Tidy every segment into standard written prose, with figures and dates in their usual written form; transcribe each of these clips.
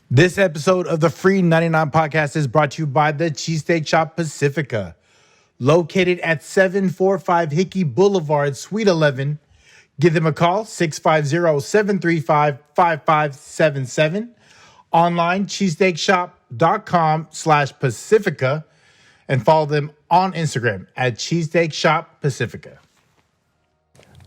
This episode of the FREE99 podcast is brought to you by the Cheesesteak Shop Pacifica, located at 745 Hickey Boulevard, Suite 11. Give them a call, 650-735-5577. Online, cheesesteakshop.com/Pacifica, and follow them on Instagram at Cheesesteak Shop Pacifica.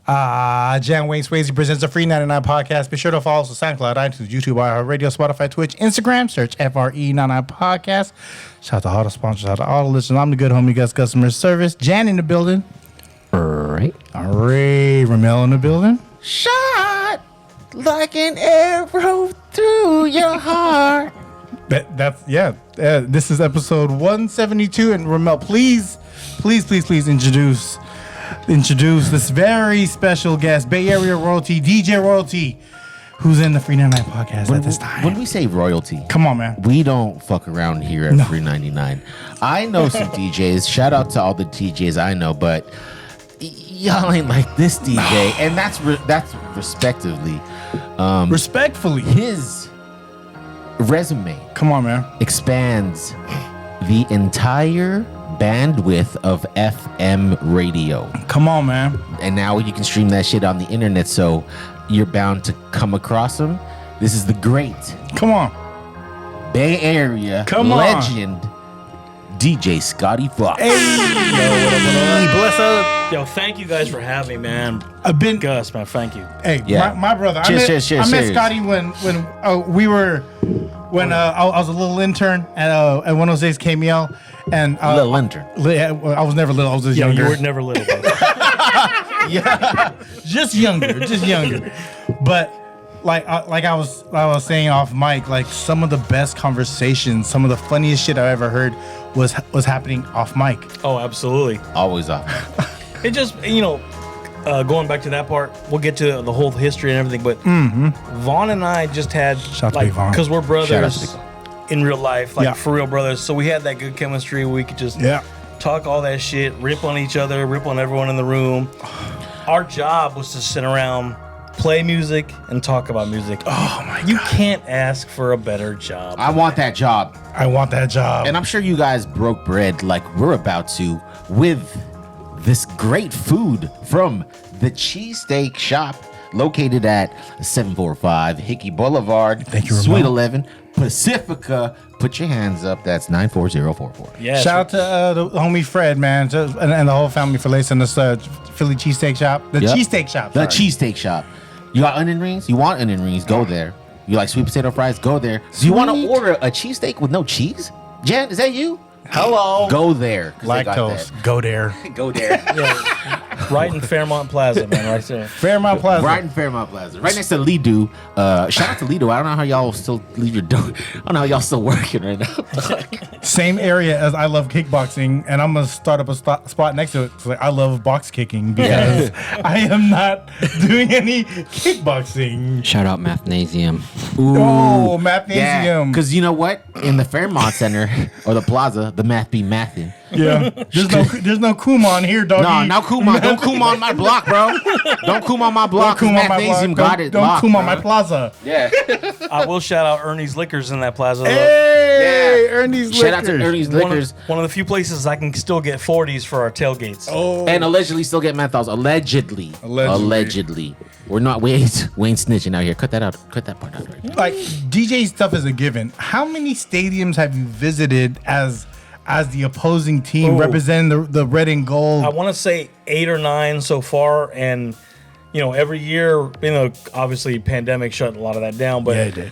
Jan Wayne Swayze presents the FREE99 podcast. Be sure to follow us on SoundCloud, iTunes, YouTube, iHeartRadio, Spotify, Twitch, Instagram. Search FRE99 podcast. Shout out to all the sponsors, shout out to all the listeners. I'm the good homie Gus Customer Service. Jan in the building. All right. Rommel in the building. Shot like an arrow through your heart. This is episode 172. And Rommel, please introduce this very special guest, Bay Area royalty, DJ royalty, who's in the FREE99 podcast at this time. When we say royalty, come on, man. We don't fuck around here at FREE99. I know some DJs. Shout out to all the DJs I know, but y'all ain't like this DJ, and that's respectively. Respectfully, his resume. Come on, man. Expands the entire bandwidth of FM radio. Come on, man. And now you can stream that shit on the internet, so you're bound to come across him. This is the great, come on, Bay Area legend, DJ Scotty Fox. Hey, bless up. Yo, thank you guys for having me, man. I've been Gus, man. Thank you. Hey, yeah. my brother. Cheers, I met Scotty when I was a little intern at 106 KMEL, and little intern. I was never little. I was just younger. You were never little. Yeah, just younger. But like I was saying off mic, like some of the best conversations, some of the funniest shit I ever heard was happening off mic. Oh, absolutely. Always off. It just, going back to that part, we'll get to the whole history and everything, but Vaughn and I just had, because we're brothers in real life, for real brothers, so we had that good chemistry where we could just talk all that shit, rip on each other, rip on everyone in the room. Our job was to sit around, play music, and talk about music. Oh my God. You can't ask for a better job. I want that job. And I'm sure you guys broke bread like we're about to with this great food from the Cheesesteak Shop, located at 745 Hickey Boulevard, Thank you, Suite Rommel. 11, Pacifica. Put your hands up. That's 94044. Yeah. Shout out to the homie Fred, man, and the whole family for lacing this Philly Cheesesteak Shop. Cheesesteak Shop. The Cheesesteak Shop. You got onion rings? You want onion rings? Go there. You like sweet potato fries? Go there. Do you want to order a cheesesteak with no cheese? Jan, is that you? Hello. Go there. Lactose. Go there. Go there. Yeah. Right in Fairmont Plaza, man, right there. Fairmont Plaza. Right in Fairmont Plaza. Right next to Lido. Shout out to Lido. I don't know how y'all still leave your dough. I don't know how y'all still working right now. Same area as I love kickboxing, and I'm gonna start up a spot next to it. So I love box kicking because I am not doing any kickboxing. Shout out Mathnasium. Oh, Mathnasium. Because you know what? In the Fairmont Center or the Plaza, the math be mathin'. Yeah. There's no Kumon here, doggy. No, now Kumon. Don't Kumon my block, bro. Don't Kumon my block. Don't Kumon my Mathnasium block. got it Don't locked, Kumon bro. my plaza. Yeah. I will shout out Ernie's Liquors in that plaza. Hey, Yeah. Ernie's Shout out to Liquors. Ernie's Liquors. One of the few places I can still get 40s for our tailgates. Oh. And allegedly still get menthols. Allegedly. We're not. we ain't snitching out here. Cut that out. Cut that part out. Right. Like DJ stuff is a given. How many stadiums have you visited as the opposing team representing the red and gold? I want to say 8 or 9 so far, and every year, obviously pandemic shut a lot of that down, but Yeah, it did.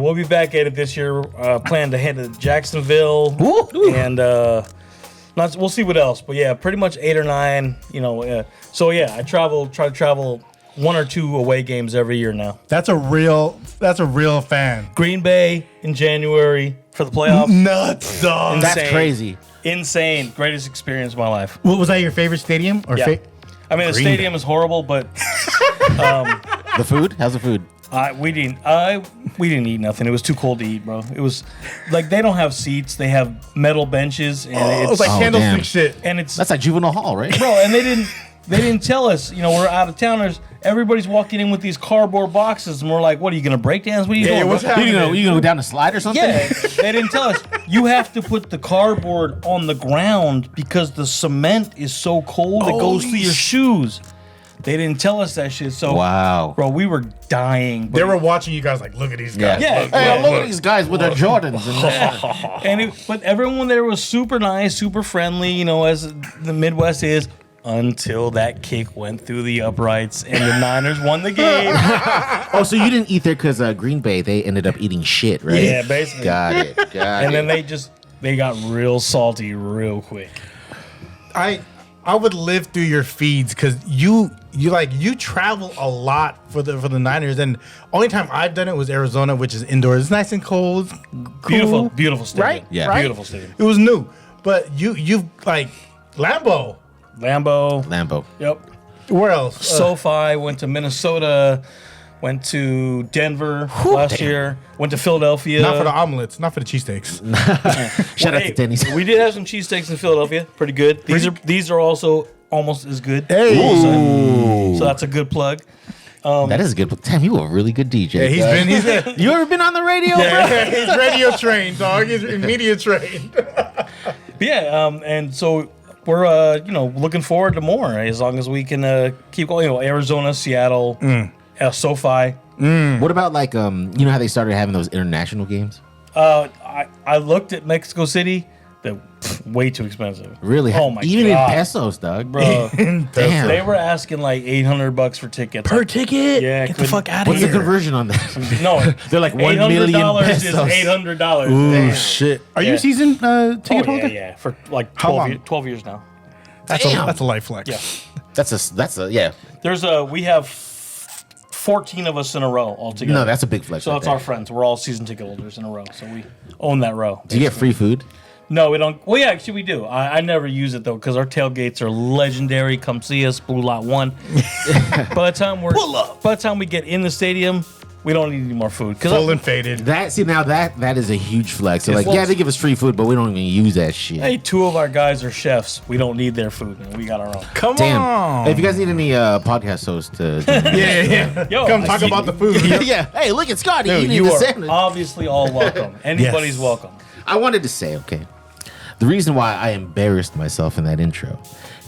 We'll be back at it this year. Plan to head to Jacksonville, and we'll see what else. But yeah, pretty much 8 or 9. I try to travel 1 or 2 away games every year now. That's a real fan. Green Bay in January for the playoffs. Nuts, dog. Insane. That's crazy. Insane. Greatest experience of my life. What was that, your favorite stadium? Or Yeah. I mean, the Green stadium Bay. is horrible, but The food? How's the food? we didn't eat nothing. It was too cold to eat, bro. It was like they don't have seats. They have metal benches, and it's like Oh, candlestick damn. shit. and it's That's like juvenile hall, right? bro. And they didn't. they didn't tell us. You know, we're out of towners. Everybody's walking in with these cardboard boxes, and we're like, "What are you gonna break dance? What are you doing? What's happening? You gonna go down the slide or something? Yeah, they didn't tell us. You have to put the cardboard on the ground because the cement is so cold it goes through your shoes. They didn't tell us that shit. So Wow. bro, we were dying. They were watching you guys like, look at these guys. Yeah. Look at these guys with their Jordans. But everyone there was super nice, super friendly. You know, as the Midwest is. Until that kick went through the uprights and the Niners won the game. Oh, so you didn't eat there because Green Bay, they ended up eating shit, right? Yeah, basically. Got it. And then they got real salty real quick. I would live through your feeds because you travel a lot for the Niners, and only time I've done it was Arizona, which is indoors. It's nice and cold, cool. Beautiful stadium. Right? Yeah. Right? Beautiful stadium. It was new, but you've like Lambeau. Lambeau. Yep. Where else? SoFi, went to Minnesota, went to Denver last year, went to Philadelphia. Not for the omelets, not for the cheesesteaks. Shout out to Denny's. We did have some cheesesteaks in Philadelphia. Pretty good. These are also almost as good. Hey. So that's a good plug. That is a good. Damn, you a really good DJ. Yeah, he's You ever been on the radio, bro? he's radio trained, dog. He's media trained. And so we're looking forward to more as long as we can keep going. You know, Arizona, Seattle, SoFi. What about like you know how they started having those international games? I looked at Mexico City. They're way too expensive. Really? Oh my Even god, in pesos, dog. bro. Damn. They were asking like $800 for tickets Per ticket? Yeah, Get the fuck out of What's here. the conversion on that? No, They're like 1 million $800 is pesos. $800. Ooh, Damn. shit. Are you Yeah. a season ticket holder? Yeah, for like How long? 12 years now. That's a life flex. Yeah. That's a yeah. We have 14 of us in a row all together. No, that's a big flex. So right that's there. our friends. We're all season ticket holders in a row. So we own that row. Do you get free food? No, we don't. Well, yeah, actually we do. I never use it though because our tailgates are legendary. Come see us, Blue Lot 1. By the time we get in the stadium, we don't need any more food. Full and faded. That is a huge flex. So like, Well, yeah, they give us free food, but we don't even use that shit. Hey, 2 of our guys are chefs. We don't need their food. We got our own. Come Damn. on. Hey, if you guys need any podcast hosts to Yeah. Yo, Come talk about the food. yeah. Hey, look at Scotty. Dude, eating you the are sandwich. obviously all welcome. Anybody's Yes. welcome. I wanted to say, okay, the reason why I embarrassed myself in that intro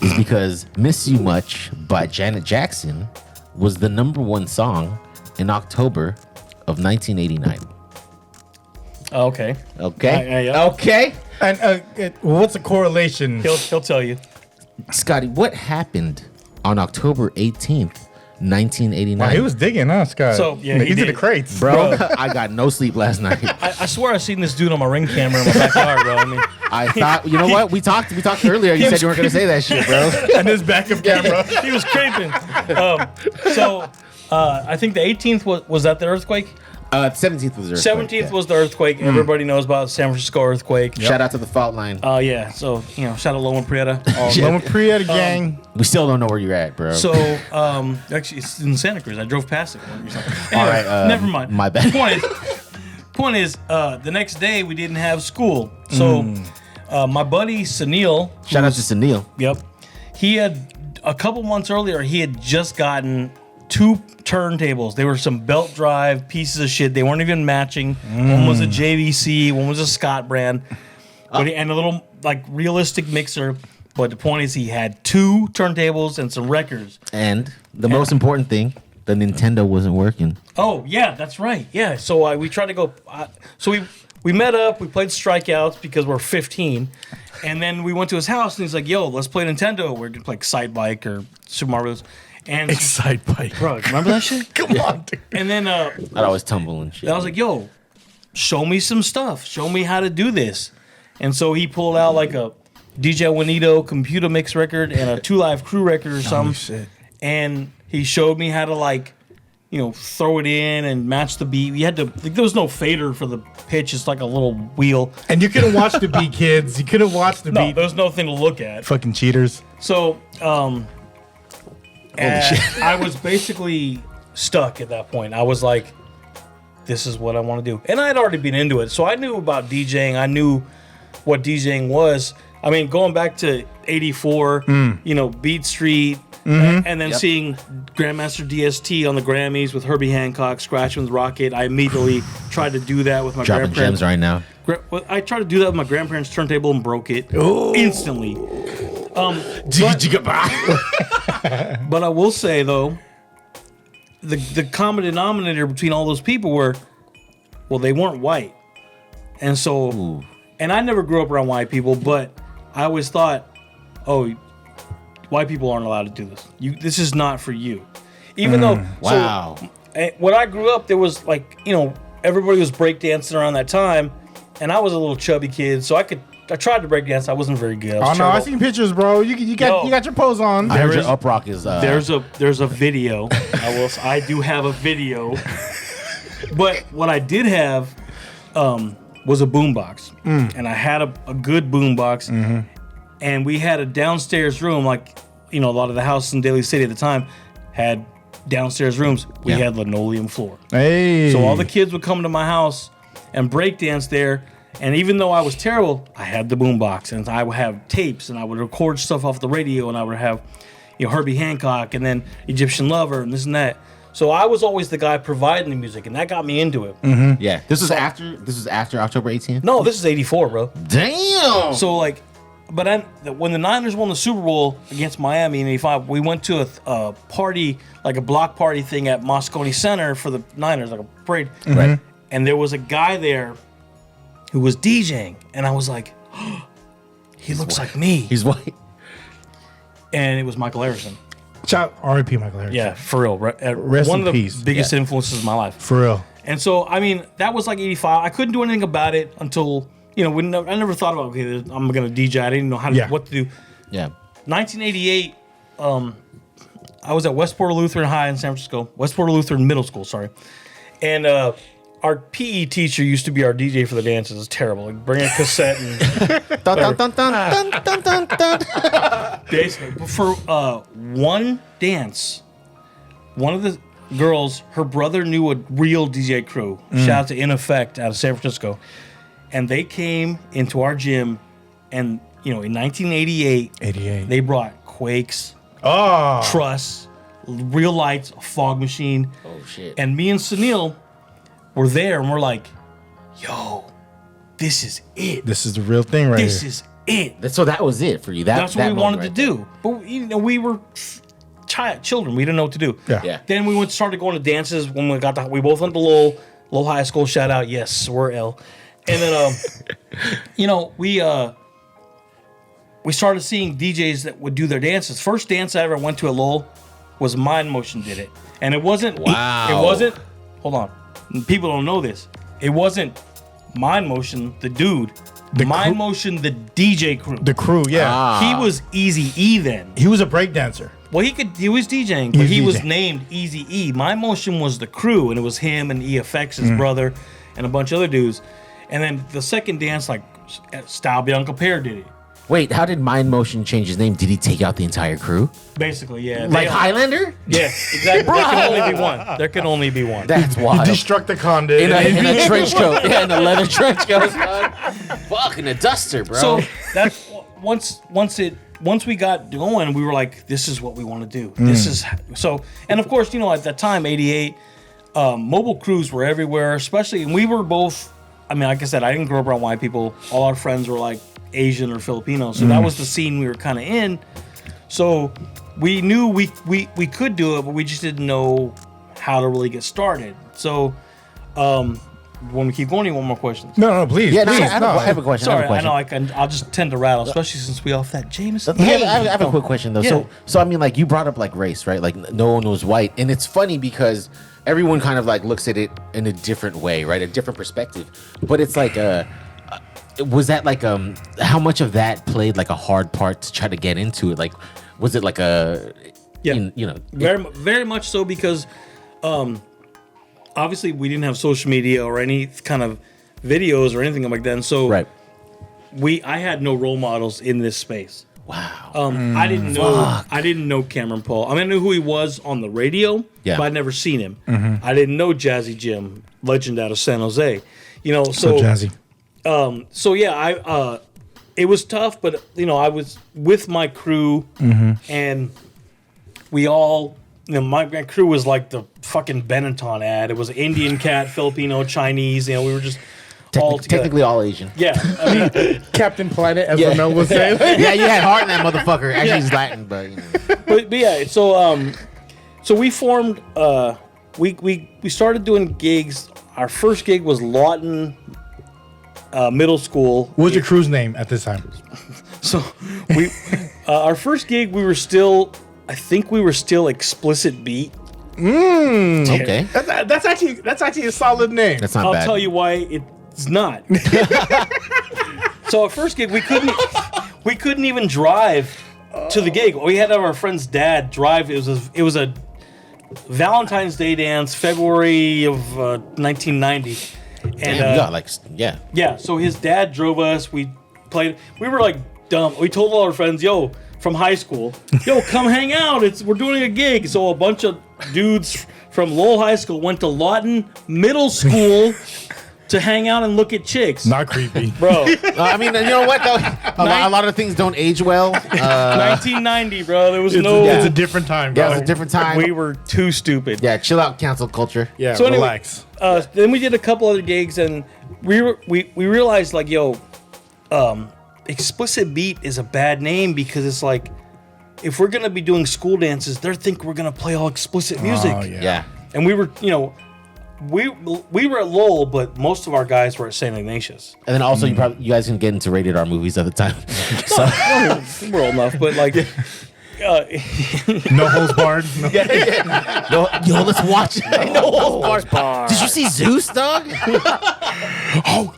is because "Miss You Much" by Janet Jackson was the #1 song in October of 1989. Okay. Okay. Yeah. Okay. And what's the correlation? He'll tell you. Scotty, what happened on October 18th, 1989? Wow, he was digging, huh, Scott? So, yeah, he he's in the did. crates, Bro, I got no sleep last night. I swear I seen this dude on my Ring camera in my backyard, bro. I mean, I thought, you know what? We talked earlier. You said you weren't going to say that shit, bro. And his backup camera. he was creeping. I think the 18th was that the earthquake? 17th was the earthquake. 17th was the earthquake. Everybody knows about the San Francisco earthquake. Shout out to the fault line. Yeah. So shout out Loma Prieta. Loma Prieta gang. We still don't know where you're at, bro. So actually, it's in Santa Cruz. I drove past it. Anyway, All right, never mind. my bad. Point is, the next day we didn't have school. So my buddy Sunil. Shout out to Sunil. Yep. He had a couple months earlier. He had just gotten 2 turntables. They were some belt drive pieces of shit. They weren't even matching. One was a JVC. One was a Scott brand. And a little like realistic mixer. But the point is, he had 2 turntables and some records. And the most important thing, the Nintendo wasn't working. Oh yeah, that's right. Yeah. So we tried to go. So we met up. We played Strikeouts because we're 15. And then we went to his house and he's like, "Yo, let's play Nintendo. We're gonna play Excite Bike or Super Mario Bros." And Excite Bike. bro, remember that shit? Come on, dude. And then I'd always tumble and shit. I was like, "Yo, show me some stuff. Show me how to do this." And so he pulled out like a DJ Juanito computer mix record and a 2 Live Crew record or something. Shit. And he showed me how to like, throw it in and match the beat. You had to there was no fader for the pitch. It's like a little wheel. And you couldn't watch the beat, kids. You couldn't watch the No, beat. there's nothing to look at. Fucking cheaters. So, I was basically stuck at that point. I was like, this is what I want to do. And I had already been into it. So I knew about DJing. I knew what DJing was. I mean, going back to 84, Beat Street, And then seeing Grandmaster DST on the Grammys with Herbie Hancock, Scratching with Rocket, I immediately tried to do that with my Dropping grandparents. gems right now. I tried to do that with my grandparents' turntable and broke it instantly. But I will say, though, the common denominator between all those people were, well, they weren't white. And so, and I never grew up around white people, but I always thought, oh, white people aren't allowed to do this. This is not for you. Even though, wow. So, when I grew up, there was like, everybody was breakdancing around that time, and I was a little chubby kid, so I tried to breakdance. I wasn't very good. I seen pictures, bro. You got your pose on. I heard your uprock is. There's a video. I do have a video. But what I did have was a boombox, and I had a good boombox, and we had a downstairs room, like a lot of the houses in Daly City at the time had downstairs rooms. We had linoleum floor. Hey, so all the kids would come to my house and break dance there. And even though I was terrible, I had the boombox, and I would have tapes, and I would record stuff off the radio, and I would have, Herbie Hancock, and then Egyptian Lover, and this and that. So I was always the guy providing the music, and that got me into it. Yeah, this was after October 18th. No, this is '84, bro. Damn. So but when the Niners won the Super Bowl against Miami in '85, we went to a party, like a block party thing at Moscone Center for the Niners, like a parade, right? And there was a guy there who was DJing, and I was like, oh, he looks like me. He's white. And it was Michael Harrison. Shout R.I.P. Michael Harrison. Yeah, for real. Rest one in of the peace. biggest influences of my life. For real. And so, that was like '85. I couldn't do anything about it until, I never thought about, okay, I'm going to DJ. I didn't know what to do. Yeah. 1988, I was at Westport Lutheran High in San Francisco. Westport Lutheran Middle School, sorry. And our PE teacher used to be our DJ for the dances. It's terrible. Like, bring a cassette and... Dun, dun, dun, dun, dun, dun, dun. Basically, for one dance, one of the girls, her brother knew a real DJ crew. Shout out to In Effect out of San Francisco. And they came into our gym, and, in 1988, they brought Quakes, Truss, real lights, a fog machine. Oh, shit. And me and Sunil were there, and we're like, yo, this is it. This is the real thing right This here. is it. So that was it for you. That's what we wanted right to do. But we were children. We didn't know what to do. Yeah. Then we started going to dances when we both went to Lowell High School. Shout out, yes, we're L. And then we started seeing DJs that would do their dances. First dance I ever went to at Lowell was Mind Motion did it, and it wasn't. Wow. It wasn't. Hold on. People don't know this. It wasn't Mind Motion, the dude. Mind Motion, the DJ crew. The crew, yeah. He was Easy E then. He was a breakdancer. Well, he was DJing, but he was named Easy E. Mind Motion was the crew, and it was him and EFX, his brother, and a bunch of other dudes. And then the second dance, like Style Bianca Pear did it. Wait, how did Mind Motion change his name? Did he take out the entire crew? Basically, yeah. Like Highlander? Yeah, exactly. There can only be one. There can only be one. That's wild. Destructicon did. In a trench coat. Yeah, in a leather trench coat. Fucking a duster, bro. So that's once we got going, we were like, this is what we want to do. This is so. And of course, at that time, '88, mobile crews were everywhere, especially, and we were both. Like I said, I didn't grow up around white people. All our friends were like Asian or Filipino, so that was the scene we were kind of in. So we knew we could do it, but we just didn't know how to really get started. So when we keep going, you want more questions? No, please. Yeah, please. I have a question. Sorry, I know I'll just tend to rattle, especially since we off that Jameson. I have a quick question though. Yeah. So you brought up like race, right? Like no one was white, and it's funny because everyone kind of like looks at it in a different way, right? A different perspective. But it's like was that like how much of that played like a hard part to try to get into it? Like was it like very very much so, because obviously we didn't have social media or any kind of videos or anything like that, and so right. I had no role models in this space. Wow. I didn't know Cameron Paul. I knew who he was on the radio, but I'd never seen him. I didn't know Jazzy Jim, legend out of San Jose. So jazzy. It was tough, but I was with my crew, and we all, my crew was like the fucking Benetton ad. It was Indian cat, Filipino, Chinese. We were just all together. Technically all Asian. Yeah, I mean, Captain Planet, as Rommel was saying. Yeah, you had heart in that motherfucker. Actually, he's Latin, but but yeah. So we formed. We started doing gigs. Our first gig was Lawton Middle School. What was your crew's name at this time? So we, our first gig, I think we were still Explicit Beat. okay. That's actually a solid name. That's not I'll bad. tell you why it's not. So our first gig, we couldn't even drive to the gig. We had to have our friend's dad drive. It was a Valentine's Day dance, February of 1990. And Damn, you got yeah. So his dad drove us. We played. We were like dumb. We told all our friends, "Yo, from high school, come hang out. We're doing a gig." So a bunch of dudes from Lowell High School went to Lawton Middle School to hang out and look at chicks. Not creepy. Bro. I mean, you know what though? A lot of things don't age well. 1990, bro. There was It's a different time, bro. Yeah, it was a different time. We were too stupid. Yeah, chill out, cancel culture. Yeah, So anyway, relax. Then we did a couple other gigs, and we realized like, Explicit Beat is a bad name because it's like, if we're gonna be doing school dances, they think we're gonna play all explicit music. Oh, yeah. Yeah. And we were, we were at Lowell, but most of our guys were at St. Ignatius. And then also, you guys can get into rated R movies at the time. So We're old enough, but like, No holds barred. No. yo, let's watch it. No holds barred. Did you see Zeus, dog?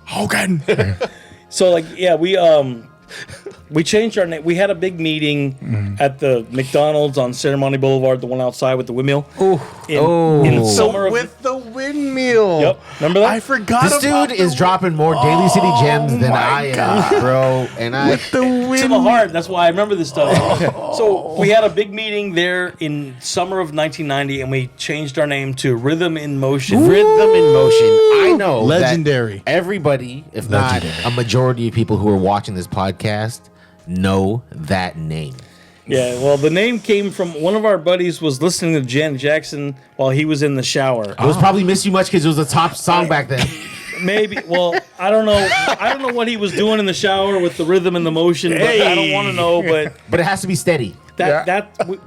Hogan. so like, yeah, we changed our name. We had a big meeting at the McDonald's on Ceremony Boulevard, the one outside with the windmill. In summer of, With the windmill. Yep. Remember that? I forgot This about dude is dropping more Daily City gems than my I am, bro. And I the windmill. to the heart. That's why I remember this stuff. So we had a big meeting there in summer of 1990, and we changed our name to Rhythm in Motion. Rhythm in Motion. I know. that Legendary. Everybody, if Legendary. not a majority of people who are watching this podcast, know that name. Yeah, well, the name came from one of our buddies was listening to Janet Jackson while he was in the shower. It was probably Miss You Much because it was a top song back then. Maybe. Well, I don't know. I don't know what he was doing in the shower with the rhythm and the motion. But I don't want to know. But It has to be steady.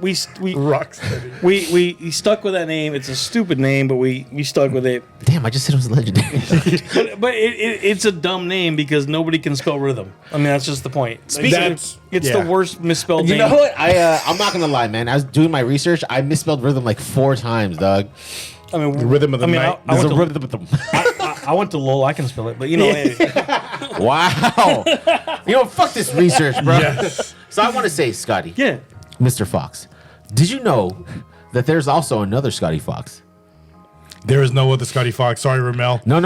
we Rock steady. we stuck with that name. It's a stupid name, but we stuck with it. Damn, I just said it was legendary. But it's a dumb name because nobody can spell rhythm. I mean, that's just the point. It's the worst misspelled You name. know what? I'm not gonna lie, man. I was doing my research. I misspelled rhythm like 4 times, dog. I mean, The rhythm of the night. I There's went a to, rhythm. I went to Lowell. I can spell it, but Wow. You know, fuck this research, bro. Yes. So I want to say, Scotty, yeah. Mr. Fox, did you know that there's also another Scotty Fox? There is no other Scotty Fox. Sorry, Rommel. No.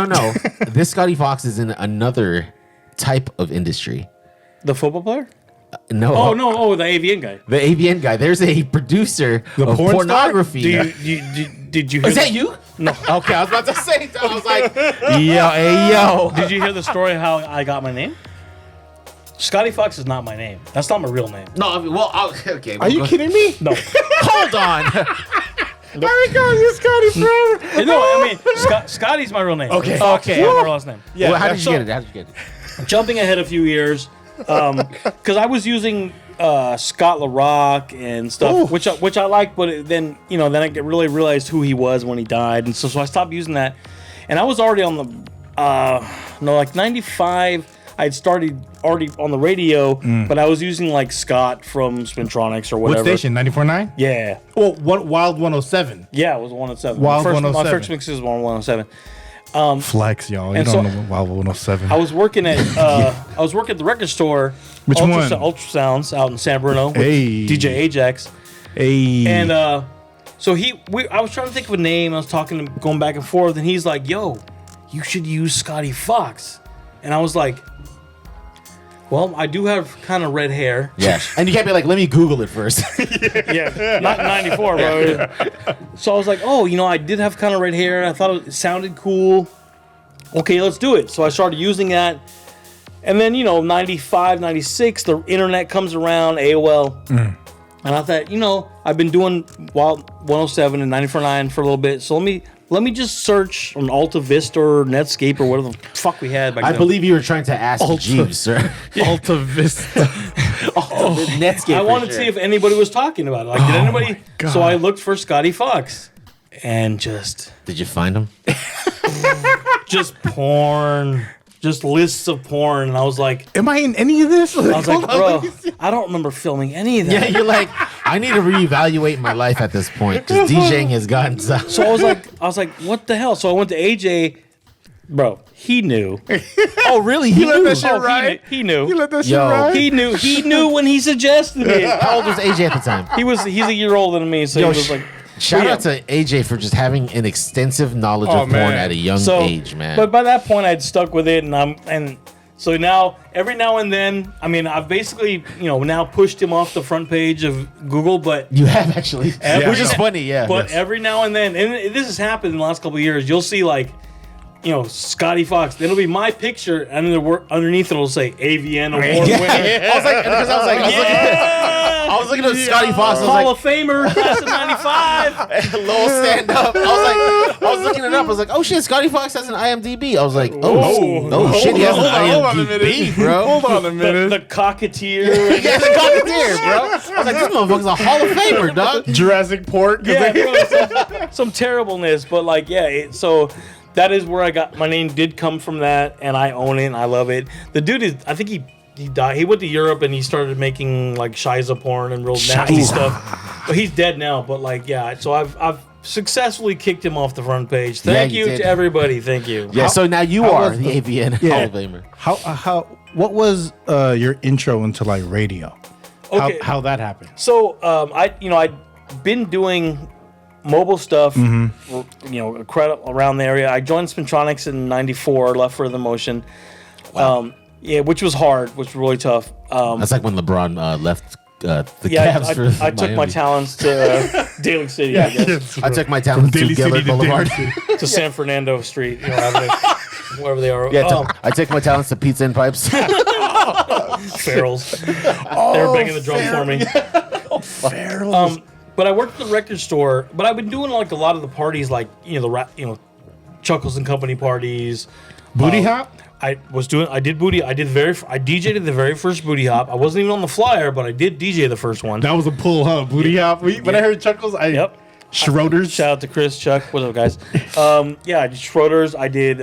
This Scotty Fox is in another type of industry. The football player? No. Oh no! Oh, the AVN guy. The AVN guy. There's a producer of porn pornography. Did you hear Is that you? No. Okay, I was about to say. I was like, yo. Did you hear the story how I got my name? Scotty Fox is not my name. That's not my real name. No, I mean, okay. Are you kidding me? No. Hold on. Why we calling you Scotty forever? No, I mean Scotty's my real name. Okay. Fox is my last name. Well, how did you so- get it? How did you get it? Jumping ahead a few years, because I was using Scott LaRock and stuff, Ooh. which I liked, but then I really realized who he was when he died, and so I stopped using that. And I was already on the 95. I'd started already on the radio, but I was using like Scott from Spintronics or What whatever. station? 94.9? Yeah, Oh, Wild 107. yeah, it was 107. Wild my 107. first mix was 107. Flex, y'all. You And don't so- know what Wild 107. I was working at the record store. Which one? Ultrasounds out in San Bruno with Hey. DJ Ajax. Hey. And so I was trying to think of a name. I was going back and forth, and he's like, "Yo, you should use Scotty Fox." And I was like, "Well, I do have kind of red hair." Yeah. And you can't be like, let me Google it first. Yeah, not 94, bro. So I was like, "Oh, I did have kind of red hair. I thought it sounded cool. Okay, let's do it." So I started using that. And then, 95, 96, the internet comes around, AOL. And I thought, I've been doing Wild 107 and 94.9 for a little bit, so let me just search on Alta Vista or Netscape or whatever the fuck we had back then. I believe you were trying to ask Jeeves, sir. Alta Vista. Netscape. I wanted to see if anybody was talking about it. Like, did anybody? So I looked for Scotty Fox, and just Did you find him? just porn, just lists of porn, and I was like, am I in any of this? I was like, bro, I don't remember filming any of that. Yeah, you're like, I need to reevaluate my life at this point because DJing has gotten So I was like, what the hell? So I went to AJ, bro. He knew. Oh, really? He let that shit Oh, ride. He knew. You let that shit Yo. ride. He knew. He knew when he suggested it. How old was AJ at the time? He's a year older than me, so he was like. Shout out to AJ for just having an extensive knowledge of porn man. at a young age, man. But by that point, I'd stuck with it, and so now every now and then, I mean, I've basically now pushed him off the front page of Google, but you have actually, which is funny, yeah. But every now and then, and this has happened in the last couple of years, you'll see like. Scotty Fox. Then it'll be my picture, and then underneath it'll say AVN award winner. I was like, because I was looking at Scotty Fox. I was Hall like, of Famer, class of '95. Lowell stand up. I was looking it up. I was like, oh shit, Scotty Fox has an IMDb. I was like, oh shit, he has an IMDb, bro. Hold on a minute. The Cocketeer. Yeah, the Cocketeer, bro. I was like, this motherfucker's a Hall of Famer, dog. Jurassic Pork. Yeah, bro, some terribleness, but like, so. That is where I got my name. Did come from that, and I own it. And I love it. The dude is. I think he died. He went to Europe and he started making like Shiza porn and real nasty stuff. But he's dead now. But like, yeah. So I've successfully kicked him off the front page. Thank you to everybody. Thank you. Yeah. So now you are the AVN Hall of Famer. How? What was your intro into like radio? Okay. How that happened? So I'd been doing mobile stuff, around the area. I joined Spintronics in '94, left for the motion. Wow. Which was hard, which was really tough. That's like when LeBron left the Cavs for I took my talents to Daly City, I guess. I took my talents to Gillard Boulevard. To San Fernando Street, wherever they are. Yeah, I take my talents to Pizza and Pipes. Ferals. They were banging the drum for me. Ferals. But I worked at the record store. But I've been doing like a lot of the parties, like Chuckles and Company parties. Booty Hop. I did Booty. I DJ'd at the very first Booty Hop. I wasn't even on the flyer, but I did DJ the first one. That was a pull, huh? Booty Hop. When I heard Chuckles, Schroeder's. Shout out to Chris, Chuck. What's up, guys? I did Schroeder's. I did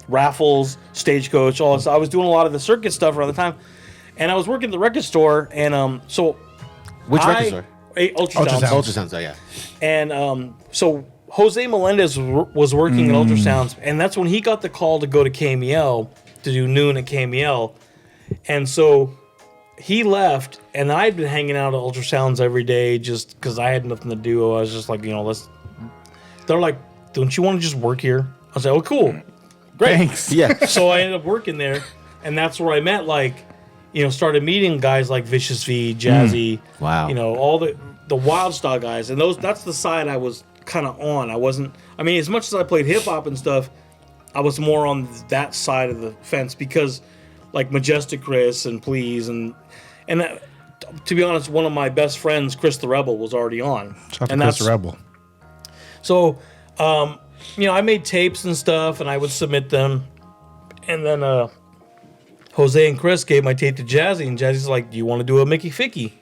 raffles, Stagecoach, all this. I was doing a lot of the circuit stuff around the time, and I was working at the record store, and Which record store? Ultrasounds. Oh yeah. And so Jose Melendez was working at Ultrasounds, and that's when he got the call to go to KMEL to do noon at KMEL, and so he left, and I'd been hanging out at Ultrasounds every day just because I had nothing to do. I was just like, let's. They're like, don't you want to just work here? I was like, oh, cool, great, Thanks. Yeah. So I ended up working there, and that's where I met started meeting guys like Vicious V, Jazzy, Wow. All the Wild Style guys, and that's the side I was kind of on. I wasn't. I mean, as much as I played hip hop and stuff, I was more on that side of the fence because, like Majestic Chris and Please and to be honest, one of my best friends, Chris the Rebel, was already on. Shout out to Chris the Rebel. So, I made tapes and stuff, and I would submit them, and then Jose and Chris gave my tape to Jazzy, and Jazzy's like, "Do you want to do a Mickey Ficky?"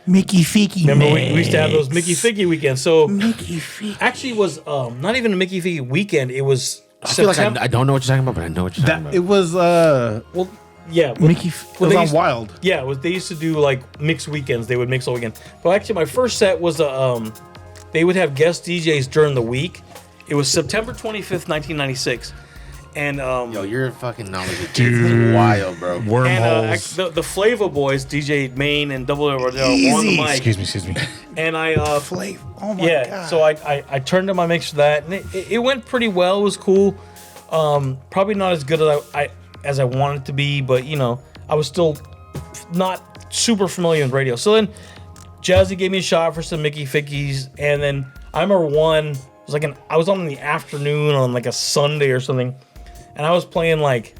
Mickey Ficky. Remember, we used to have those Mickey Ficky weekends. So Mickey Ficky. actually, it was not even a Mickey Ficky weekend. It was I feel like I don't know what you're talking about, but I know what you're talking about. It was Mickey. It was on Wild. Yeah, they used to do like mixed weekends. They would mix all weekend. But actually, my first set was they would have guest DJs during the week. It was September 25th, 1996. And Yo, your fucking knowledge is wild, bro. Wormholes. And the Flava Boys, DJ Main and Double were on the mic. Excuse me. And I Flav. Oh my god. So I turned to my mix for that, and it went pretty well. It was cool. Probably not as good as I wanted it to be, but I was still not super familiar with radio. So then Jazzy gave me a shot for some Mickey Fickies, and then I remember one was I was on in the afternoon on like a Sunday or something. And I was playing like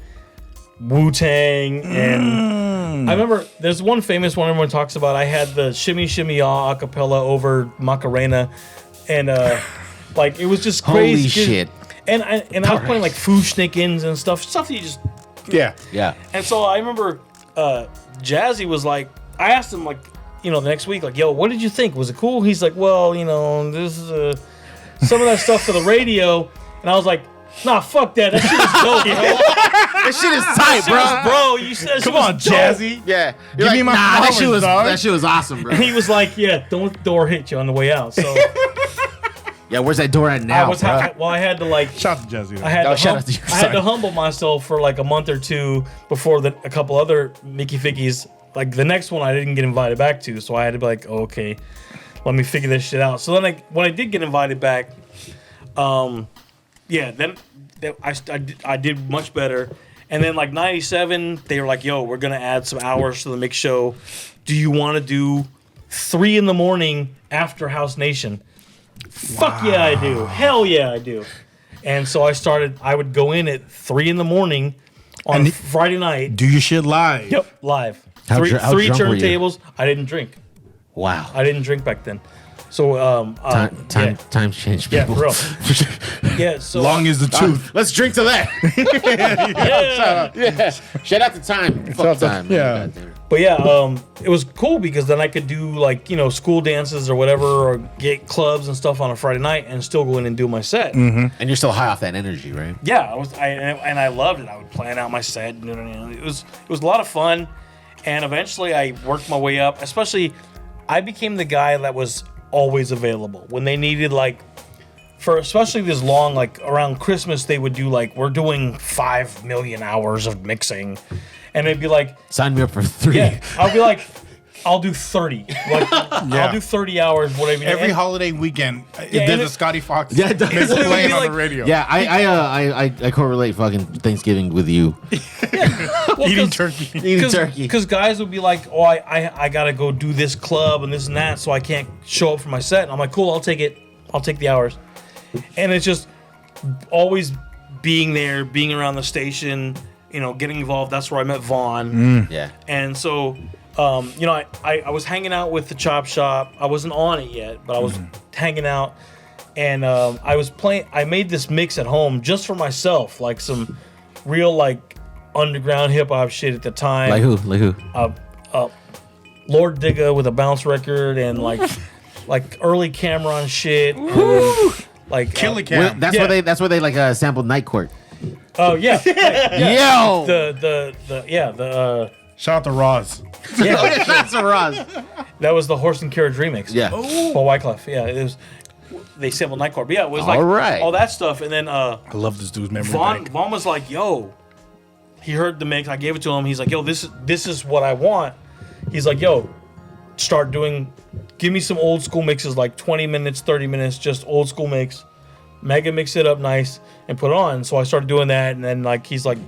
Wu-Tang, and I remember there's one famous one everyone talks about. I had the Shimmy Shimmy Ya a cappella over Macarena, and like it was just crazy. Holy shit. And I was playing like Fushnikins and stuff that you just Yeah. And so I remember Jazzy was like, I asked him like, you know, the next week, like, yo, what did you think? Was it cool? He's like, well, you know, this is some of that stuff for the radio. And I was like, nah, fuck that. That shit is dope, bro. That shit is tight, Bro, you said Come on, Jazzy. Yeah. Give me my flowers, dog. That shit was awesome, bro. And he was like, yeah, don't door hit you on the way out. So Yeah, where's that door at now, I had to like Shout out to Jazzy. I had shout out to you. I had to humble myself for like a month or two before a couple other Mickey Fickies. Like the next one I didn't get invited back to, so I had to be like, oh, okay, let me figure this shit out. So then when I did get invited back, then I did much better. And then like 97, they were like, yo, we're gonna add some hours to the mix show. Do you want to do 3 a.m. after House Nation? Fuck yeah, I do. Hell yeah, I do. And so I would go in at 3 a.m. on Friday night. Do your shit live. Yep, live. How Three drunk were you? turntables. I didn't drink. Wow. I didn't drink back then. So Times change, yeah, people. bro. Yeah, so Long is the truth. Let's drink to that. yeah. Shout out to time. Fuck time. Yeah. But yeah, it was cool because then I could do like, you know, school dances or whatever, or get clubs and stuff on a Friday night and still go in and do my set. And you're still high off that energy, right? Yeah, I loved it. I would plan out my set. It was a lot of fun, and eventually I worked my way up. Especially, I became the guy that was always available when they needed especially this long, like around Christmas they would do like, we're doing 5 million hours of mixing, and it'd be like, sign me up for 3. yeah, I'll be like, I'll do 30. I'll do 30 hours, whatever. Every holiday weekend, there's a Scotty Fox Yeah, it does. mix Well, it would playing be on like- the radio. Yeah, I correlate fucking Thanksgiving with you. Eating turkey. Eating turkey. Because guys would be like, oh, I gotta go do this club and this and that, so I can't show up for my set. And I'm like, cool, I'll take it. I'll take the hours. And it's just always being there, being around the station, you know, getting involved. That's where I met Vaughn. Yeah. And so, you know, I was hanging out with the Chop Shop. I wasn't on it yet, but I was hanging out. And I made this mix at home just for myself, like some real, like, underground hip hop shit at the time. Like who? Lord Digga with a bounce record and, like early Cameron shit. And then, like, Killer Cam. That's where they like sampled Night Court. oh, yeah. Yo. Shout out to Roz. That's a Roz. That was the Horse and Carriage remix. Yeah. Paul Wyclef. Yeah, it was. They sampled Night Court. But yeah, it was like All right. all that stuff. And then I love this dude's memory Vaughn bank. was like, yo, he heard the mix. I gave it to him. He's like, yo, this is what I want. He's like, yo, give me some old school mixes, like 20 minutes, 30 minutes, just old school mix. Mega mix it up nice and put it on. So I started doing that. And then like, he's like,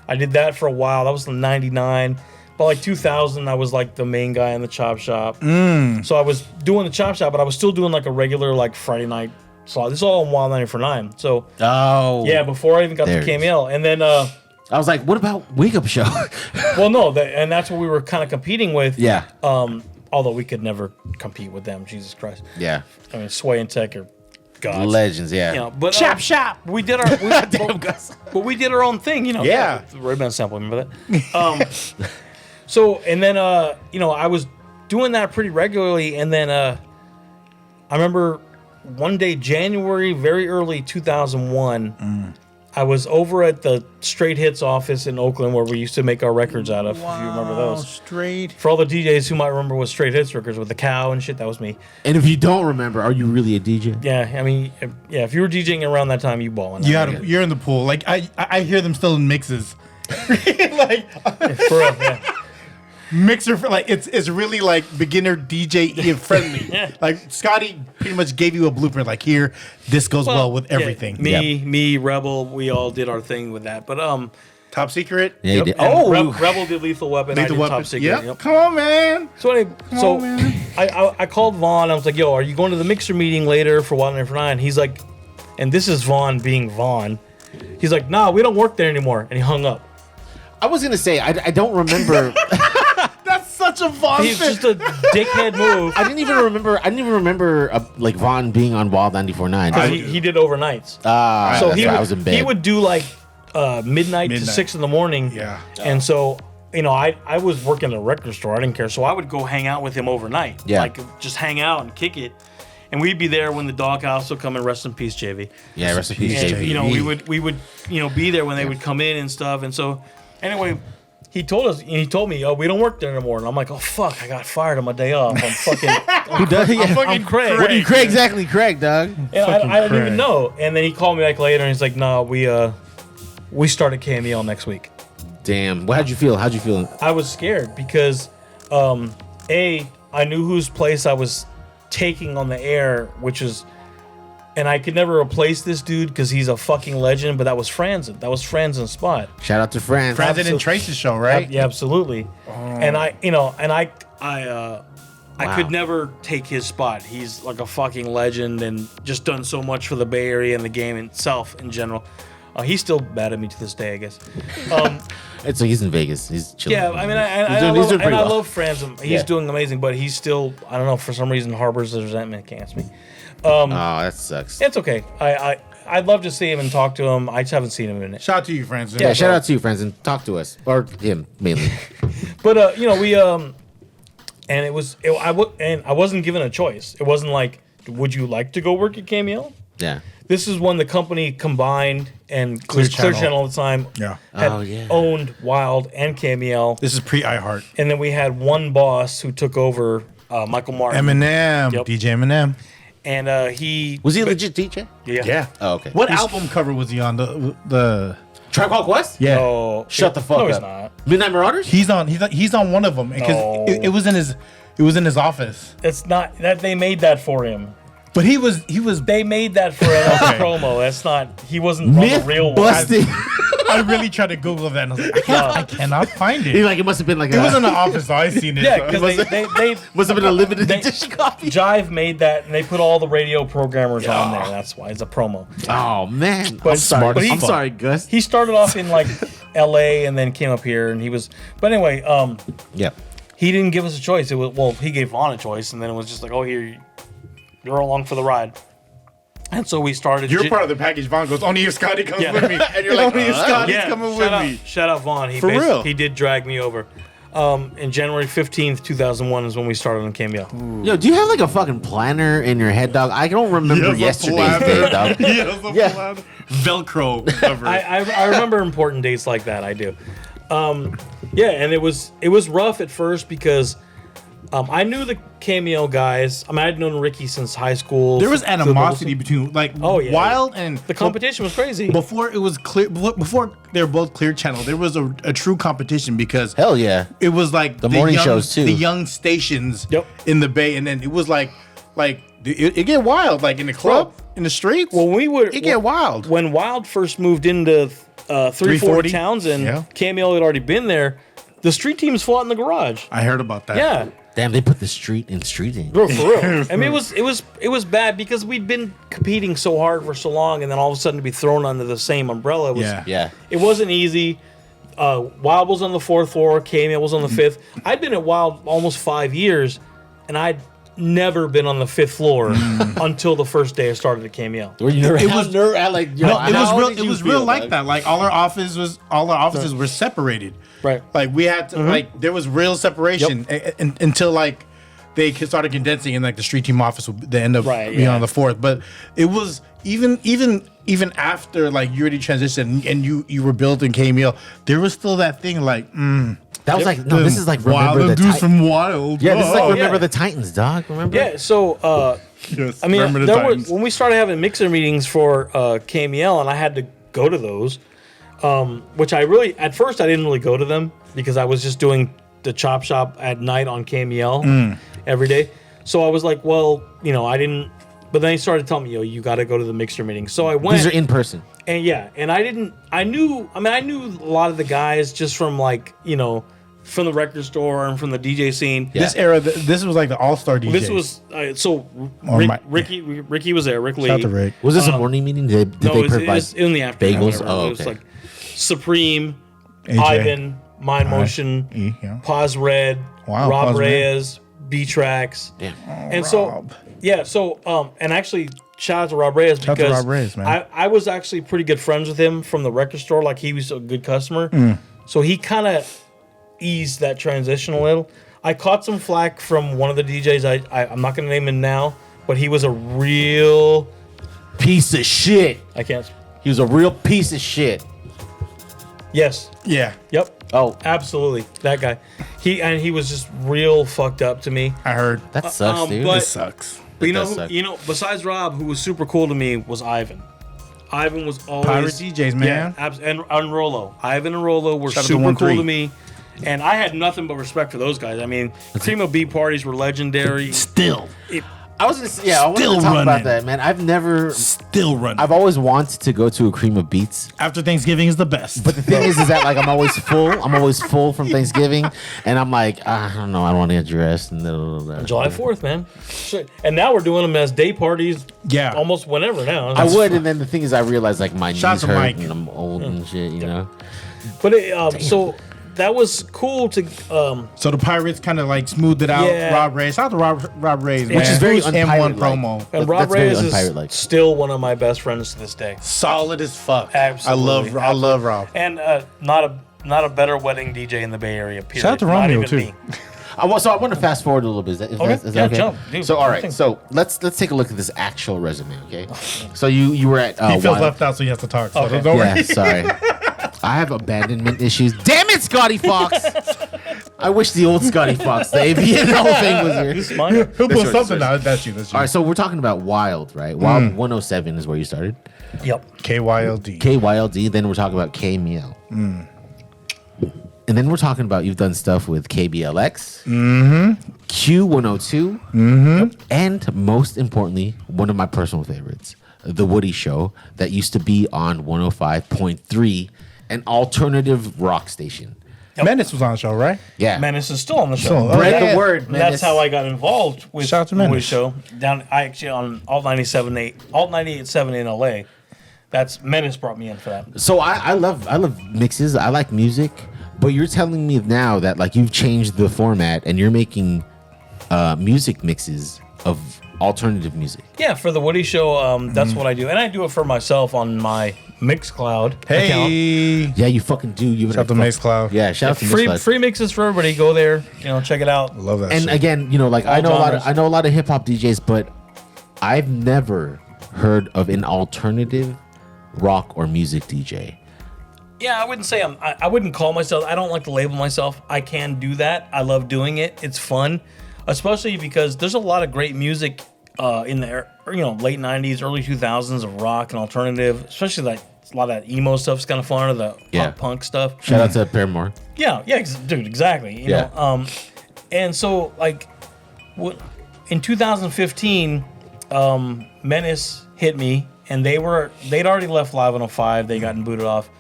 I did that for a while. That was in 99. But like 2000, I was like the main guy in the Chop Shop. So I was doing the Chop Shop, but I was still doing like a regular like Friday night slot. This is all on Wild 94.9. So yeah, before I even got to KMEL. And then I was like, what about Wake Up Show? well, no, and that's what we were kind of competing with. Yeah. Although we could never compete with them. Jesus Christ. Yeah. I mean, Sway and Tech are gods. Legends, yeah. You know, but Chop Shop. we did our but we did our own thing, you know. Yeah. The Ray-Ban sample, remember that? So and then you know, I was doing that pretty regularly, and then I remember one day, January, very early 2001, I was over at the Straight Hits office in Oakland where we used to make our records out of, if you remember those. Straight. For all the DJs who might remember what Straight Hits records with the cow and shit, that was me. And if you don't remember, are you really a DJ? Yeah, I mean, if you were DJing around that time, you balling. You're in the pool. Like I hear them still in mixes. Like For real, yeah. mixer for like it's really like beginner DJ friendly. Yeah. Like Scotty pretty much gave you a blueprint. Like here, this goes well with yeah, everything. Me, Rebel, we all did our thing with that. But Top Secret. Yeah, you did. and Rebel did Lethal Weapon. I did Top Secret. Yep. Come on, man. So anyway, on, man. I called Vaughn. I was like, "Yo, are you going to the mixer meeting later for Wild 9 He's like, and this is Vaughn being Vaughn. He's like, "Nah, we don't work there anymore," and he hung up. I was gonna say I don't remember. That's such a Vaughn. He's just a dickhead move. I didn't even remember like Vaughn being on Wild 94.9. He did overnights. So I was in bed. He would do like midnight to 6 in the morning. Yeah. And so, I was working at a record store. I didn't care. So I would go hang out with him overnight. Yeah. Like just hang out and kick it. And we'd be there when the doghouse would come and rest in peace, JV. Yeah, rest in peace, And, JV. we would be there when they would come in and stuff. And so, anyway, he told me, oh, we don't work there anymore. And I'm like, oh, fuck, I got fired on my day off. I'm fucking, I'm Craig. What are you, Craig? Exactly, Craig, dog. And I didn't even know. And then he called me back later and he's like, no, we started KMEL next week. Damn. How'd you feel? I was scared because, I knew whose place I was taking on the air, which is, and I could never replace this dude because he's a fucking legend, but that was Franzen. That was Franzen's spot. Shout out to Franz. Franzen and Trace's show, right? Yeah, absolutely. And I could never take his spot. He's like a fucking legend and just done so much for the Bay Area and the game itself in general. He's still mad at me to this day, I guess. So he's in Vegas. He's chilling. Yeah, I mean, I love Franzen. He's doing amazing, but he's still, I don't know, for some reason harbors resentment against me. Oh, that sucks. It's okay. I'd love to see him and talk to him. I just haven't seen him in it. Shout out to you, Franzen. Yeah, shout out to you, friends, and talk to us or him mainly. But we and I wasn't given a choice. It wasn't like, would you like to go work at KMEL? Yeah. This is when the company combined and Clear Channel at the time had owned Wild and KMEL. This is pre-iHeart. And then we had one boss who took over, Michael Martin. Eminem, Yep. DJ Eminem. And was he a legit DJ? Yeah. Oh, okay. What album cover was he on? The Tribe Called Quest? Yeah. No, Shut the fuck up. No, he's not. Midnight Marauders? He's on one of them because No. it was in his office. It's not that they made that for him. But he was. They made that for him as a promo. That's not. He wasn't on the real one. busting. I really tried to Google that. And I was like, I cannot find it. It must have been like It was in the office, so I seen it. Yeah, so. because they must have been a limited edition copy. Jive made that, and they put all the radio programmers on there. That's why it's a promo. Oh man, But- I'm sorry. but he- I'm sorry, Gus. He started off in like L.A. and then came up here, and he was. But anyway, Yeah. he didn't give us a choice. He gave Vaughn a choice, and then it was just like, oh, here, you're along for the ride. And so we started. You're part of the package. Vaughn goes, only if Scotty comes with me. And you're like, only if Scotty's coming with me. Shout out Vaughn. For real? He did drag me over. In January 15th, 2001 is when we started on KMEL. Yo, do you have like a fucking planner in your head, dog? I don't remember yesterday's day, dog. Yeah. Velcro cover. I remember important dates like that. I do. Yeah, and it was rough at first because I knew the KMEL guys. I mean, I'd known Ricky since high school. There was animosity between Wild and the competition was crazy. Before it was clear, before they were both Clear Channel, there was a true competition because Hell yeah. it was like The morning young, shows, too. the young stations Yep. in the Bay, and then it was like it get wild, like in the club, in the streets. Well, it get wild. When Wild first moved into 340 Townsend, Yeah. KMEL had already been there. The street teams fought in the garage. I heard about that. Yeah. Damn, they put the street in streeting. Bro, for real. I mean, it was bad because we'd been competing so hard for so long, and then all of a sudden to be thrown under the same umbrella was Yeah. It wasn't easy. Wild was on the 4th floor. KMEL was on the 5th. I'd been at Wild almost 5 years, and I'd never been on the 5th floor until the first day I started at KMEL. Were you nervous? It was It was real like that. Like all our offices were separated. Right. Like we had to like there was real separation until like they started condensing and like the street team office would they end up being on the 4th. But it was even after like you already transitioned and you were built in KMEL, there was still that thing like that was like this is like Wild, remember the dudes from Wild. Yeah, this is like remember yeah. the Titans, dog. Remember? Yeah, so Yes, I mean, remember the there Titans. when we started having mixer meetings for KMEL, and I had to go to those, which at first I didn't really go to them because I was just doing the chop shop at night on KMEL every day. So I was like, well, I didn't. But then he started telling me, you got to go to the mixer meeting. So I went. These are in person. And I knew a lot of the guys just from from the record store and from the DJ scene. Yeah. This era, this was like the all-star DJs. This was Ricky was there. Rick Lee. Shout out to Rick. Was this a morning meeting? Did they provide it was in the afternoon? bagels? Whatever. Oh, It was okay. like Supreme, AJ. Ivan, Mind Motion, Yeah. Pause Red, Wow, Rob Pause Red. Reyes, B-Tracks. Damn. And Rob. and actually, shout out to Rob Reyes Shout out to because Rob Reyes, man. I was actually pretty good friends with him from the record store. Like, he was a good customer. So he kind of eased that transition a little. I caught some flack from one of the DJs. I'm not going to name him now, but he was a real... Piece of shit. I can't... He was a real piece of shit. Yes. Yeah. Yep. Oh, Absolutely. That guy. He was just real fucked up to me. I heard. that sucks, dude. but- This sucks. But That does suck. besides Rob, who was super cool to me, was Ivan. Ivan was always Pirate DJs, man. Yeah, and Rolo. Ivan and Rolo were Shout out to super cool 1-3. to me, and I had nothing but respect for those guys. I mean, Primo B parties were legendary. Still. I was gonna say, I wanted Still to talk running. about that, man. Still running. I've always wanted to go to a Cream of Beats. After Thanksgiving is the best. But the thing is that like I'm always full. I'm always full from Thanksgiving, and I'm like, I don't know. I don't want to get dressed. And July 4th, man. Shit. And now we're doing them as day parties. Yeah. Almost whenever now. I would, and then the thing is, I realized like my Shout out knees to hurt Mike. and I'm old and shit. You know. But so that was cool to. So the Pirates kind of like smoothed it out. Yeah. Rob Reyes. Shout out to Rob Reyes, man. Which is very Who's M1 unpirate-like. promo. And That- Rob that's very Reyes is unpirate-like. still one of my best friends to this day. Solid as fuck. Absolutely. I love Rob. And not a better wedding DJ in the Bay Area. Period. Shout out to Not Romeo, even too. me. So I want to fast forward a little bit. Is that Okay. is Yeah, that okay? jump, dude. So all right. Think- So let's take a look at this actual resume. Okay. So you were at He feels Wild- left out, so he has to talk. So Okay. don't Yeah, worry. sorry. I have abandonment issues. Damn it, Scotty Fox! I wish the old Scotty Fox, the AVN Hall of Fame was here. This is mine. He'll That's put yours, something that's out. That's you. That's you. All right, so we're talking about Wild, right? Wild 107 is where you started. Yep. KYLD. KYLD, then we're talking about KMEL. And then we're talking about you've done stuff with KBLX, Q102, and most importantly, one of my personal favorites, The Woody Show, that used to be on 105.3, an alternative rock station. Menace was on the show, right? Yeah. Menace is still on the show. Still- Spread yeah. the word, And Menace. that's how I got involved with Shout out to the Woody Menace. Show. I actually on Alt 98.7 in LA. That's Menace brought me in for that. So I love mixes. I like music, but you're telling me now that like you've changed the format and you're making music mixes of alternative music. Yeah, for the Woody Show, that's what I do, and I do it for myself on my Mixcloud account. Hey. Yeah, you fucking do. You Shout out to Mixcloud. Yeah, shout out to Free Mixcloud. free mixes for everybody. Go there, check it out. Love that And shit. again, like All I know genres. a lot of hip hop DJs, but I've never heard of an alternative rock or music DJ. Yeah, I wouldn't say I wouldn't call myself. I don't like to label myself. I can do that. I love doing it. It's fun, especially because there's a lot of great music in the late '90s, early 2000s of rock and alternative. Especially like a lot of that emo stuff's kind of fun, or the pop punk stuff. Shout out to Paramore. Yeah, dude, exactly. You know, and so like, in 2015, Menace hit me, and they'd already left Live 105. They gotten booted off,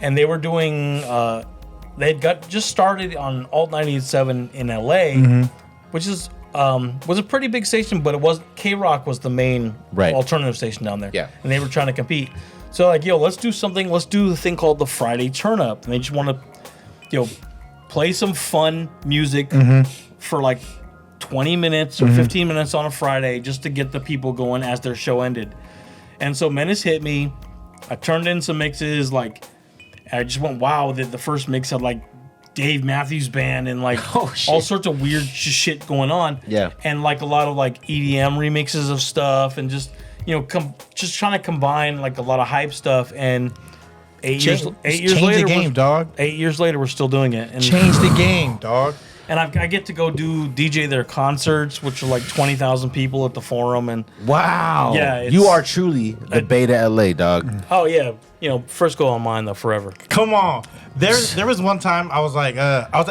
and they were doing. They'd got just started on Alt 97 in LA, which is was a pretty big station, but it was K-Rock was the main alternative station down there. Yeah, and they were trying to compete. So like, let's do something. Let's do the thing called the Friday Turn Up, and they just want to, play some fun music for like 20 minutes or 15 minutes on a Friday just to get the people going as their show ended. And so Menace hit me. I turned in some mixes. Like, I just went, wow, the first mix had like Dave Matthews Band and like all sorts of weird shit going on. Yeah. And like a lot of like EDM remixes of stuff and just, just trying to combine like a lot of hype stuff. And 8 years Change later, the game, dog. 8 years later, we're still doing it. And Change the game, dog. And I get to go DJ their concerts, which are like 20,000 people at the Forum. And wow, yeah, you are truly the Beta LA, dog. Oh yeah, first go on mine though, forever. Come on. There was one time I was like, I was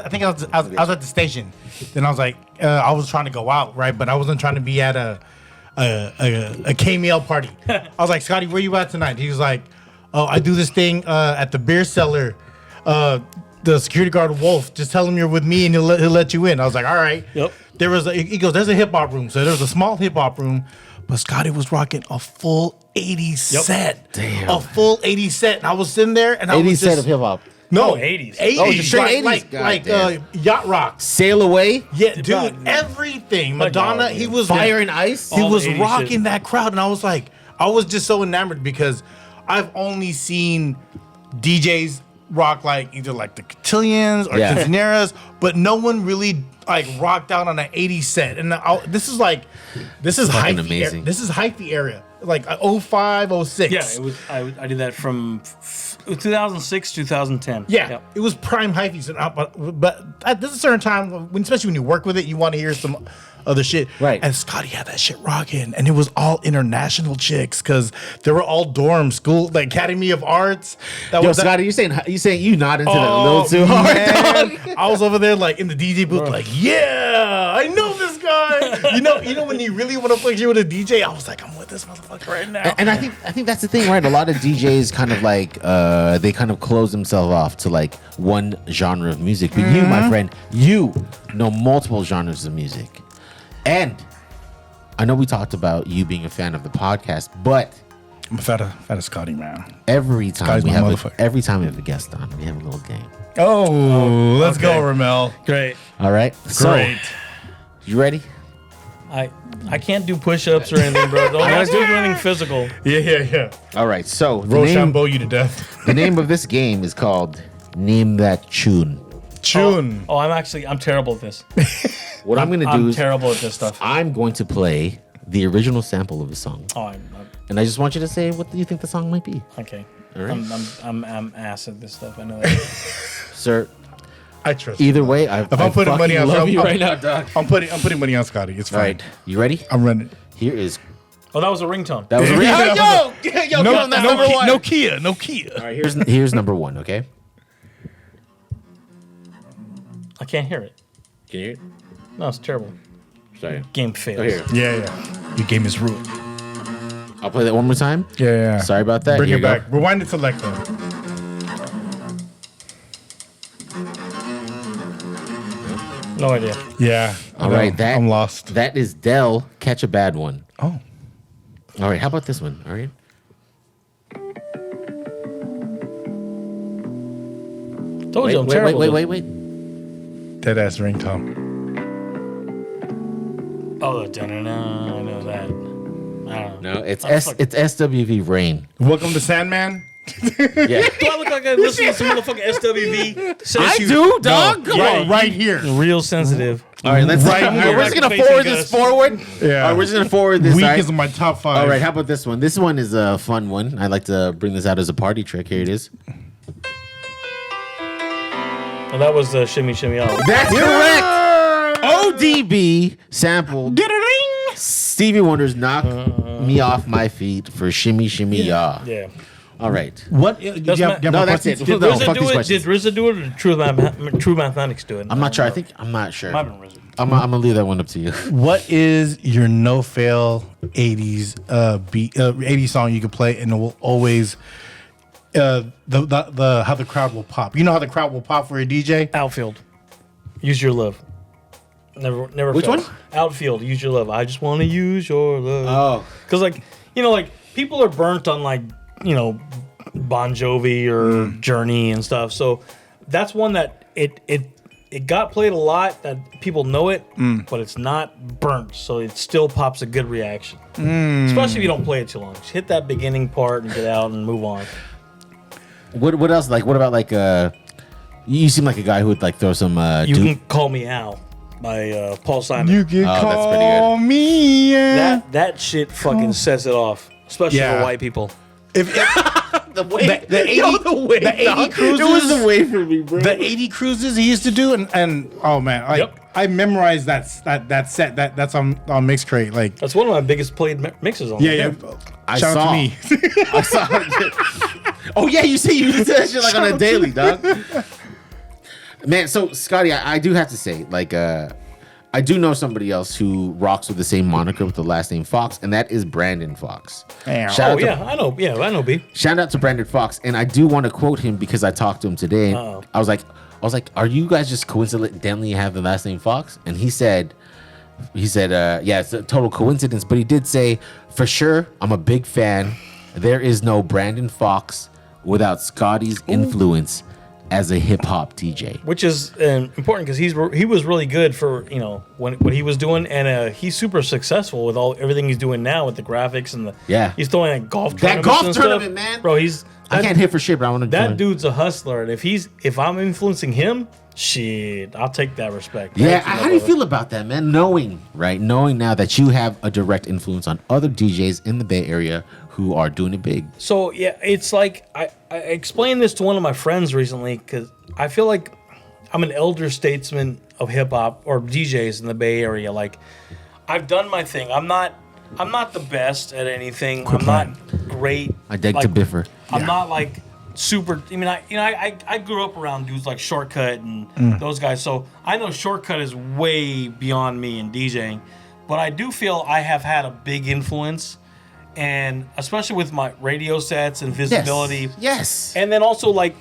at the station. Then I was like, I was trying to go out, right? But I wasn't trying to be at a KMEL party. I was like, Scotty, where you at tonight? He was like, oh, I do this thing at the beer cellar. The security guard Wolf, just tell him you're with me and he'll let you in. I was like, all right. Yep. He goes, there's a hip hop room. So there was a small hip hop room, but Scotty was rocking a full 80s set. Damn. A full 80s set. And I was sitting there and I 80 was set just, of hip hop. No, 80s. 80s. Oh, just straight 80s. Like God Yacht Rock. Sail Away. Yeah, dude, God, everything. Like, Madonna, no, he dude. was Fire and Ice. He All was the 80s rocking shit. that crowd, and I was like, I was just so enamored because I've only seen DJs rock like either like the Cotillions or Yeah. Quinceañeras, but no one really like rocked out on an 80s set. And this is Fucking hyphy. amazing. This is hyphy area, like 05, 06. Yeah, it was. I did that from 2006, 2010. Yeah, Yep. it was prime hyphy. So, but at this certain time, when, especially when you work with it, you want to hear some other shit. Right. And Scotty had that shit rocking, and it was all international chicks because they were all dorm school, the Academy of Arts. That Yo, was Scotty, you saying you not into that a little too hard? man. Dog. I was over there like in the DJ booth, like, yeah, I know this guy. you know when you really want to play shit with a DJ, I was like, I'm with this motherfucker right now. And I think that's the thing, right? A lot of DJs kind of like they kind of close themselves off to like one genre of music. But you, my friend, you know multiple genres of music. And I know we talked about you being a fan of the podcast, but I'm a fat Scotty, man. every time Scotty's we my have motherfucker. a guest on, we have a little game. Oh, let's okay. go, Rommel. Great. All right, Great. So, you ready? I can't do push-ups or anything, bro. Don't ask me to do anything physical. Yeah. All right. So Rochambeau you to death. the name of this game is called Name That Tune. Tune. Oh, I'm terrible at this. What I'm gonna do I'm is terrible at this stuff. I'm going to play the original sample of a song, Oh, and I just want you to say what you think the song might be, okay. All right. I'm ass at this stuff. I know that. sir. I trust you. Either way, If I'm putting money on love Scotty, you right now, dog. I'm putting money on Scotty. It's All fine. right, you ready? I'm running. Here is Oh, that was a ringtone. that was a Yeah. yo, No, that's number one. no Kia. No Kia. All right, here's number one. Okay, I can't hear it. can you hear it? No, it's terrible. Sorry. Game fails. Oh, here. Yeah. Your game is ruined. I'll play that one more time. Yeah. Sorry about that. Bring Here it you go. back. Rewind it to like though. No idea. Yeah. All right, I'm lost. That is Dell. Catch a Bad One. Oh. All right, how about this one? All right. Told you I'm terrible. Wait. Dead ass ringtone. Oh, da-na-na, I know that. I don't know. No, it's Oh, fuck. it's SWV Rain. Welcome to Sandman. Yeah. Do I look like I listen to some motherfucking SWV? I do, dog. Come on. Right here. Real sensitive. All right, let's. Right All here. right, we're just gonna Facing forward Gus. this forward. Yeah. All right, we're just gonna forward this. Week all right? is in my top 5. All right, how about this one? This one is a fun one. I like to bring this out as a party trick. Here it is. Well, that was Shimmy Shimmy Y'all. That's correct. ODB sampled Stevie Wonder's "Knock Me Off My Feet" for "Shimmy Shimmy Ya." Yeah. All right. What? No, that's it. Did No, RZA fuck do these it? questions. Did RZA do it, or True Mathematics do it? I'm not sure. I'm not sure. Might have been RZA. I'm gonna leave that one up to you. What is your no fail 80s beat 80s song you can play and it will always the how the crowd will pop? You know how the crowd will pop for a DJ? Outfield. Use your love. Never. Which fails. one? Outfield. Use your love. I just want to use your love. Oh. Because like people are burnt on Bon Jovi or Journey and stuff. So that's one that it got played a lot. That people know it, but it's not burnt. So it still pops a good reaction. Especially if you don't play it too long. Just hit that beginning part and get out and move on. What else? Like, what about like you seem like a guy who would like throw some. You Can Call Me Al by Paul Simon. You can that's pretty call me. That shit fucking sets it off, especially Yeah. for white people. If the way the 80 cruises, it was the way for me, bro. the 80 cruises he used to do, and oh man, like Yep. I memorized that set that's on Mixcrate. Like That's one of my biggest played mixes on. yeah. I Shout out saw. to me. I saw it. Oh yeah, you say you do that shit like on a daily, dog. Man, so Scotty, I do have to say, like, I do know somebody else who rocks with the same moniker with the last name Fox, and that is Brandon Fox. Damn. Shout Oh out to yeah, I know. Yeah, I know. B. Shout out to Brandon Fox, and I do want to quote him because I talked to him today. Uh-oh. I was like, are you guys just coincidentally have the last name Fox? And he said, yeah, it's a total coincidence, but he did say, for sure, I'm a big fan. There is no Brandon Fox without Scotty's influence. as a hip hop DJ. Which is important because he was really good for what he was doing, and he's super successful with everything he's doing now with the graphics and he's throwing like golf tournament, man, bro. I can't hit for shit, but I want to. That dude's a hustler, and if I'm influencing him, shit, I'll take that respect. Yeah, how do you feel about that, man? Knowing now that you have a direct influence on other DJs in the Bay Area who are doing it big. So yeah, it's like I explained this to one of my friends recently because I feel like I'm an elder statesman of hip hop or DJs in the Bay Area. Like, I've done my thing. I'm not the best at anything. I'm not great. I beg to differ. I'm not like super. I mean, I grew up around dudes like Shortcut and those guys, so I know Shortcut is way beyond me in DJing. But I do feel I have had a big influence, and especially with my radio sets and visibility. Yes. And then also like,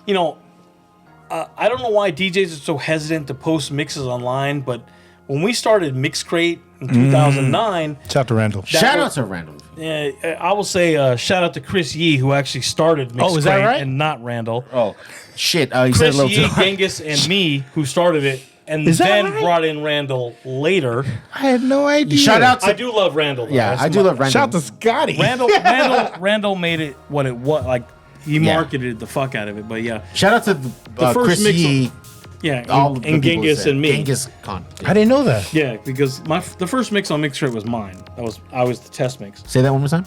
I don't know why DJs are so hesitant to post mixes online, but when we started Mixcrate in 2009, shout out to Randall. Shout out to Randall. I will say shout out to Chris Yee, who actually started Mixcrate, is that right? and not Randall. Oh, shit. Chris Yee, Genghis, and me, who started it, and then brought in Randall later. I had no idea. Shout out to... I do love Randall, though. Yeah, I do love Randall. Shout out to Scotty. Randall made it what it was. Like, he marketed the fuck out of it, but yeah. Shout out to the first Chris Yee. Yeah, all and Genghis and me. Genghis Khan. I didn't know that. Yeah, because the first mix on Mixcrate was mine. I was the test mix. Say that one more time.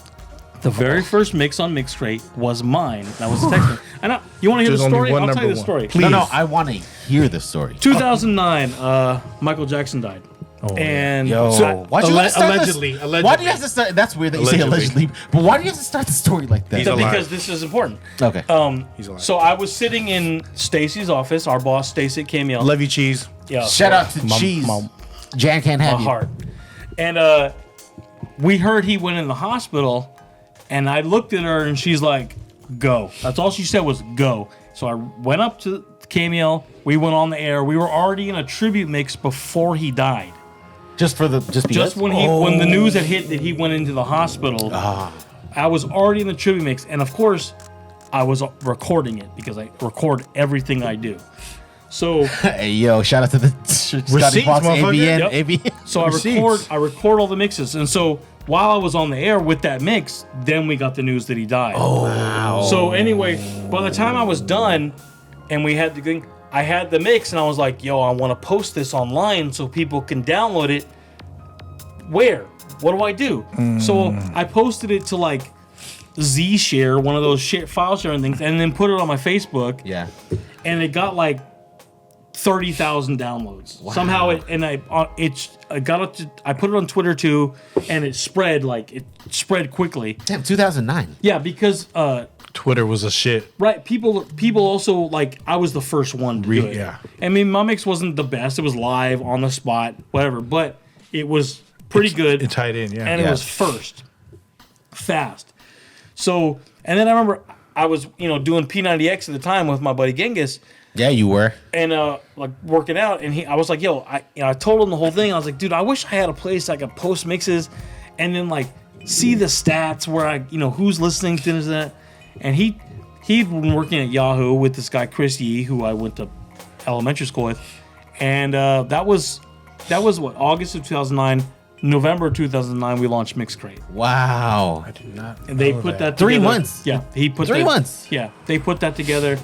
The very first mix on Mixcrate was mine. That was the test mix. And you want to hear the story? I'll tell you the story. Please. No, I want to hear the story. 2009, Michael Jackson died. Oh, and so why do you have to start allegedly. Why do you have to start? That's weird that you say allegedly. But why do you have to start the story like that? Because this is important. Okay. He's alive. So I was sitting in Stacy's office, our boss Stacy at KMEL. Love you, Cheese. Yeah. Shout out to Cheese. Jan can't have my you. heart. And we heard he went in the hospital, and I looked at her, and she's like, "Go." That's all she said was "go." So I went up to KMEL. We went on the air. We were already in a tribute mix before he died. Just when the news had hit that he went into the hospital, I was already in the tribute mix, and of course, I was recording it because I record everything I do. So, hey yo, shout out to the Scotty Fox ABN. So I record all the mixes, and so while I was on the air with that mix, then we got the news that he died. Oh, wow. So anyway, by the time I was done, and we had I had the mix, and I was like, yo, I want to post this online so people can download it. Where? What do I do? So I posted it to like Zshare, one of those file sharing things, and then put it on my Facebook. Yeah. And it got like 30,000 downloads. Wow. Somehow I put it on Twitter too, and it spread quickly. Damn, 2009. Yeah, because Twitter was a shit. Right. People also, like, I was the first one to do it. Yeah. I mean, my mix wasn't the best. It was live, on the spot, whatever. But it was pretty good. It tied in, yeah. And it was first. Fast. So, and then I remember I was, doing P90X at the time with my buddy Genghis. Yeah, you were. And, like, working out. And I was like, yo, I told him the whole thing. I was like, dude, I wish I had a place I could post mixes and then, like, see the stats where who's listening to this. And he'd been working at Yahoo with this guy Chris Yee, who I went to elementary school with, and that was what, August of 2009, November 2009 we launched Mixcrate. Wow, I did not. And they put that together. 3 months. Yeah, he put 3 months. Yeah, they put that together,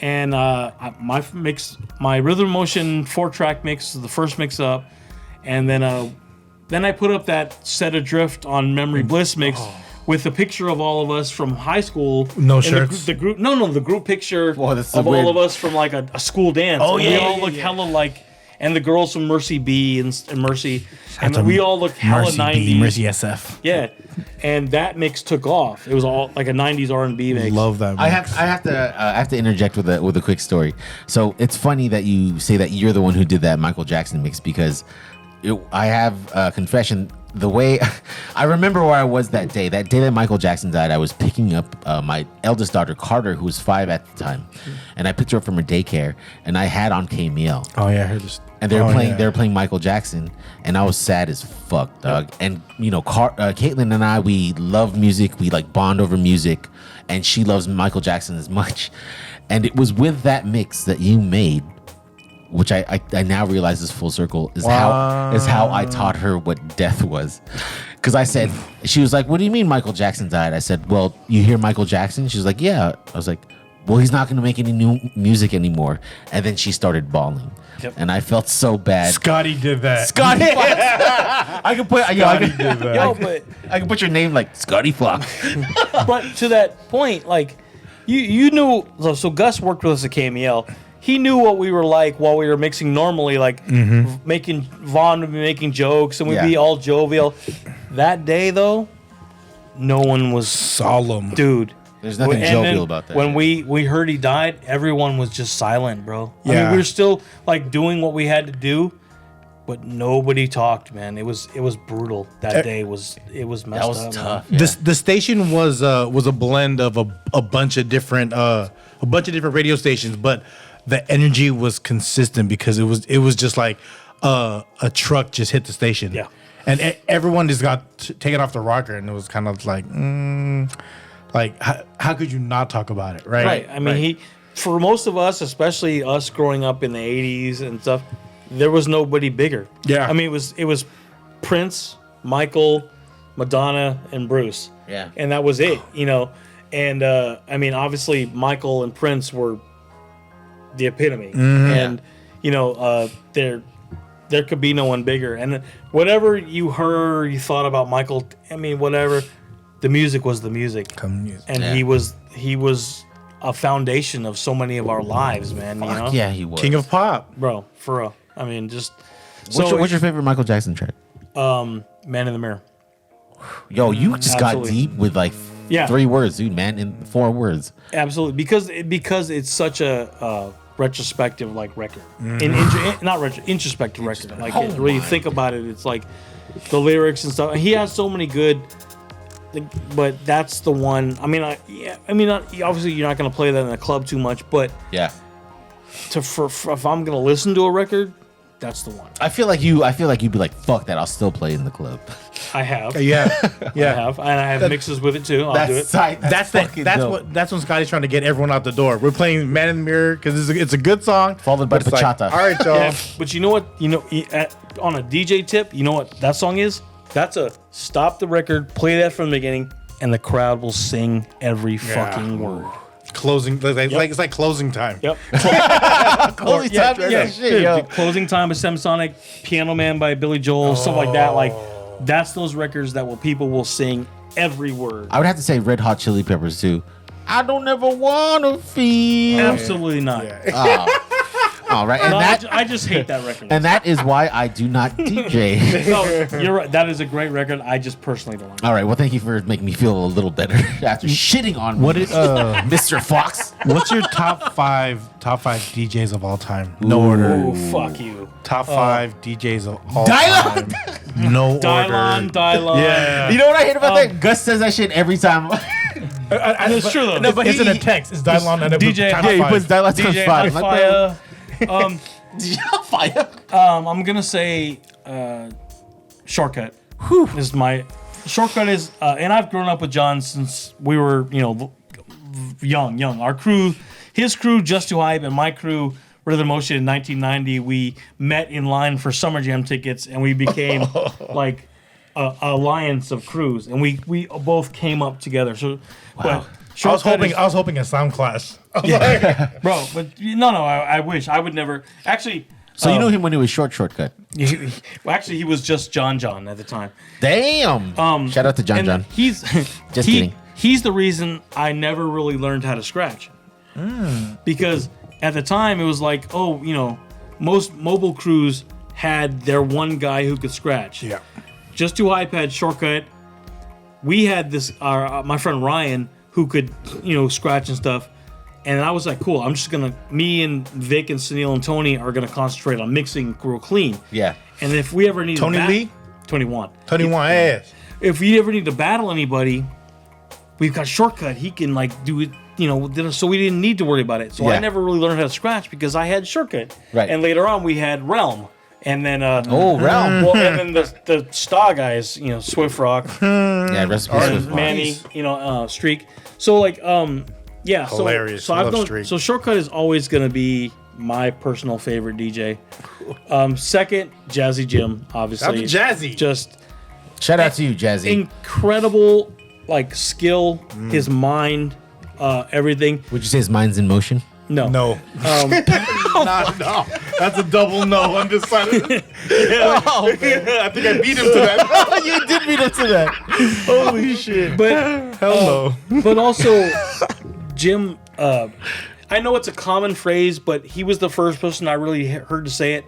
and my Rhythm Motion 4-track mix is the first mix up, and then I put up that Set Adrift on Memory Bliss mix. With a picture of all of us from high school. No shirts. The group picture of all of us from like a school dance. Oh, and yeah. We all look hella like, and the girls from Mercy B and Mercy. And we all look hella Mercy 90s. B, Mercy SF. Yeah. And that mix took off. It was all like a 90s R&B mix. Love that mix. I have to interject with a quick story. So it's funny that you say that you're the one who did that Michael Jackson mix because I have a confession. The way I remember where I was that day that Michael Jackson died, I was picking up my eldest daughter Carter, who was 5 at the time, and I picked her up from her daycare, and I had on KMEL. Oh yeah, I heard this. And they were playing Michael Jackson, and I was sad as fuck, dog. And Caitlin and I, we love music, we like bond over music, and she loves Michael Jackson as much. And it was with that mix that you made, which I now realize is full circle, is how I taught her what death was. Because I said, she was like, what do you mean Michael Jackson died? I said, well, you hear Michael Jackson? She was like, yeah. I was like, well, he's not going to make any new music anymore. And then she started bawling. Yep. And I felt so bad. Scotty did that. Scotty Fox. I could put I can put your name like Scotty Fox. But to that point, like you knew. So Gus worked with us at KMEL. He knew what we were like while we were mixing normally, like making Vaughn would be making jokes and we'd be all jovial. That day though, no one was solemn, dude. There's nothing jovial about that. When we heard he died, everyone was just silent, bro. Yeah. I mean, we were still like doing what we had to do, but nobody talked, man. It was brutal. That day was messed up. That was tough. Yeah. The station was a blend of a bunch of different radio stations, but the energy was consistent because it was just like a truck just hit the station. Yeah. And everyone just got taken off the rocker, and it was kind of like, like how could you not talk about it, right? Right. I mean, for most of us, especially us growing up in the '80s and stuff, there was nobody bigger. Yeah. I mean, it was Prince, Michael, Madonna, and Bruce. Yeah. And that was it, you know. And I mean, obviously, Michael and Prince were the epitome, and you know, there could be no one bigger. And whatever you heard, you thought about Michael. I mean, whatever. The music was the music, and he was a foundation of so many of our lives, man. You know? Yeah, he was King of Pop, bro, for real. I mean, just what's your favorite Michael Jackson track? Man in the Mirror. Yo, you just Absolutely. got deep with like 3 words, dude. Man, in 4 words. Absolutely, because it's such a retrospective like record, introspective record. Like when you think about it, it's like the lyrics and stuff. He has so many good. But that's the one. I mean, obviously you're not going to play that in a club too much, but yeah, if I'm going to listen to a record, that's the one. I feel like you'd be like, fuck that, I'll still play in the club. I have. yeah, I have, and I have mixes with it too. I'll do it. That's when Scotty's trying to get everyone out the door. We're playing Man in the Mirror because it's a good song, followed by but it's bachata. Like, all right, y'all. Yeah, but you know what? You know, on a DJ tip, you know what that song is? That's a stop the record, play that from the beginning, and the crowd will sing every fucking word. Closing, it's like closing time. Yep. Closing time, dude, Closing Time by Samsonic, Piano Man by Billy Joel, stuff like that. Like, that's those records that people will sing every word. I would have to say Red Hot Chili Peppers too. I don't ever wanna feel. Absolutely not. Oh. All right, and I just hate that record. And that is why I do not DJ. No, you're right. That is a great record. I just personally don't like it. All right, well, thank you for making me feel a little better after shitting on me. What is Mr. Fox? What's your top five DJs of all time? No order. Oh, fuck you. Top 5 DJs of all time. No order. Dylon. Yeah. You know what I hate about that? Gus says that shit every time. It's true though. No, but it's in a text. It's Dylon and DJ. Top Yeah, he 5. puts Dylon times DJ 5. Hi-Fi. Fire. I'm gonna say Shortcut. Is my Shortcut is, and I've grown up with John since we were, young. Our crew, his crew, Just Too Hype, and my crew, Rhythm Motion, in 1990. We met in line for Summer Jam tickets, and we became like a alliance of crews, and we both came up together. So, wow. I was hoping a sound class. Bro, but no, I wish I would never actually. So you knew him when he was Shortcut. Actually, he was just John at the time. Damn. Shout out to John. He's just kidding. He's the reason I never really learned how to scratch. Because at the time it was like, most mobile crews had their one guy who could scratch. Yeah. Just Too Hype had Shortcut. We had this my friend Ryan who could scratch and stuff. And I was like, cool, me and Vic and Sunil and Tony are going to concentrate on mixing real clean. Yeah. And if we ever need Tony Lee? Tony Wan. Ass. If we ever need to battle anybody, we've got Shortcut. He can do it, so we didn't need to worry about it. So I never really learned how to scratch because I had Shortcut. Right. And later on we had Realm. And then Realm. Well, and then the Star guys, Swift Rock. Yeah, recipe Swift Rock. Manny, Streak. So Yeah, hilarious. So I've known, so Shortcut is always going to be my personal favorite DJ. Second, Jazzy Jim, obviously. Jazzy. Just shout out to you, Jazzy. Incredible, like skill, his mind, everything. Would you say his mind's in motion? No. No. No. That's a double no. I'm just trying to. I think I beat him to that. You did beat him to that. Holy shit. But hell no. But also, Jim. I know it's a common phrase, but he was the first person I really heard to say it.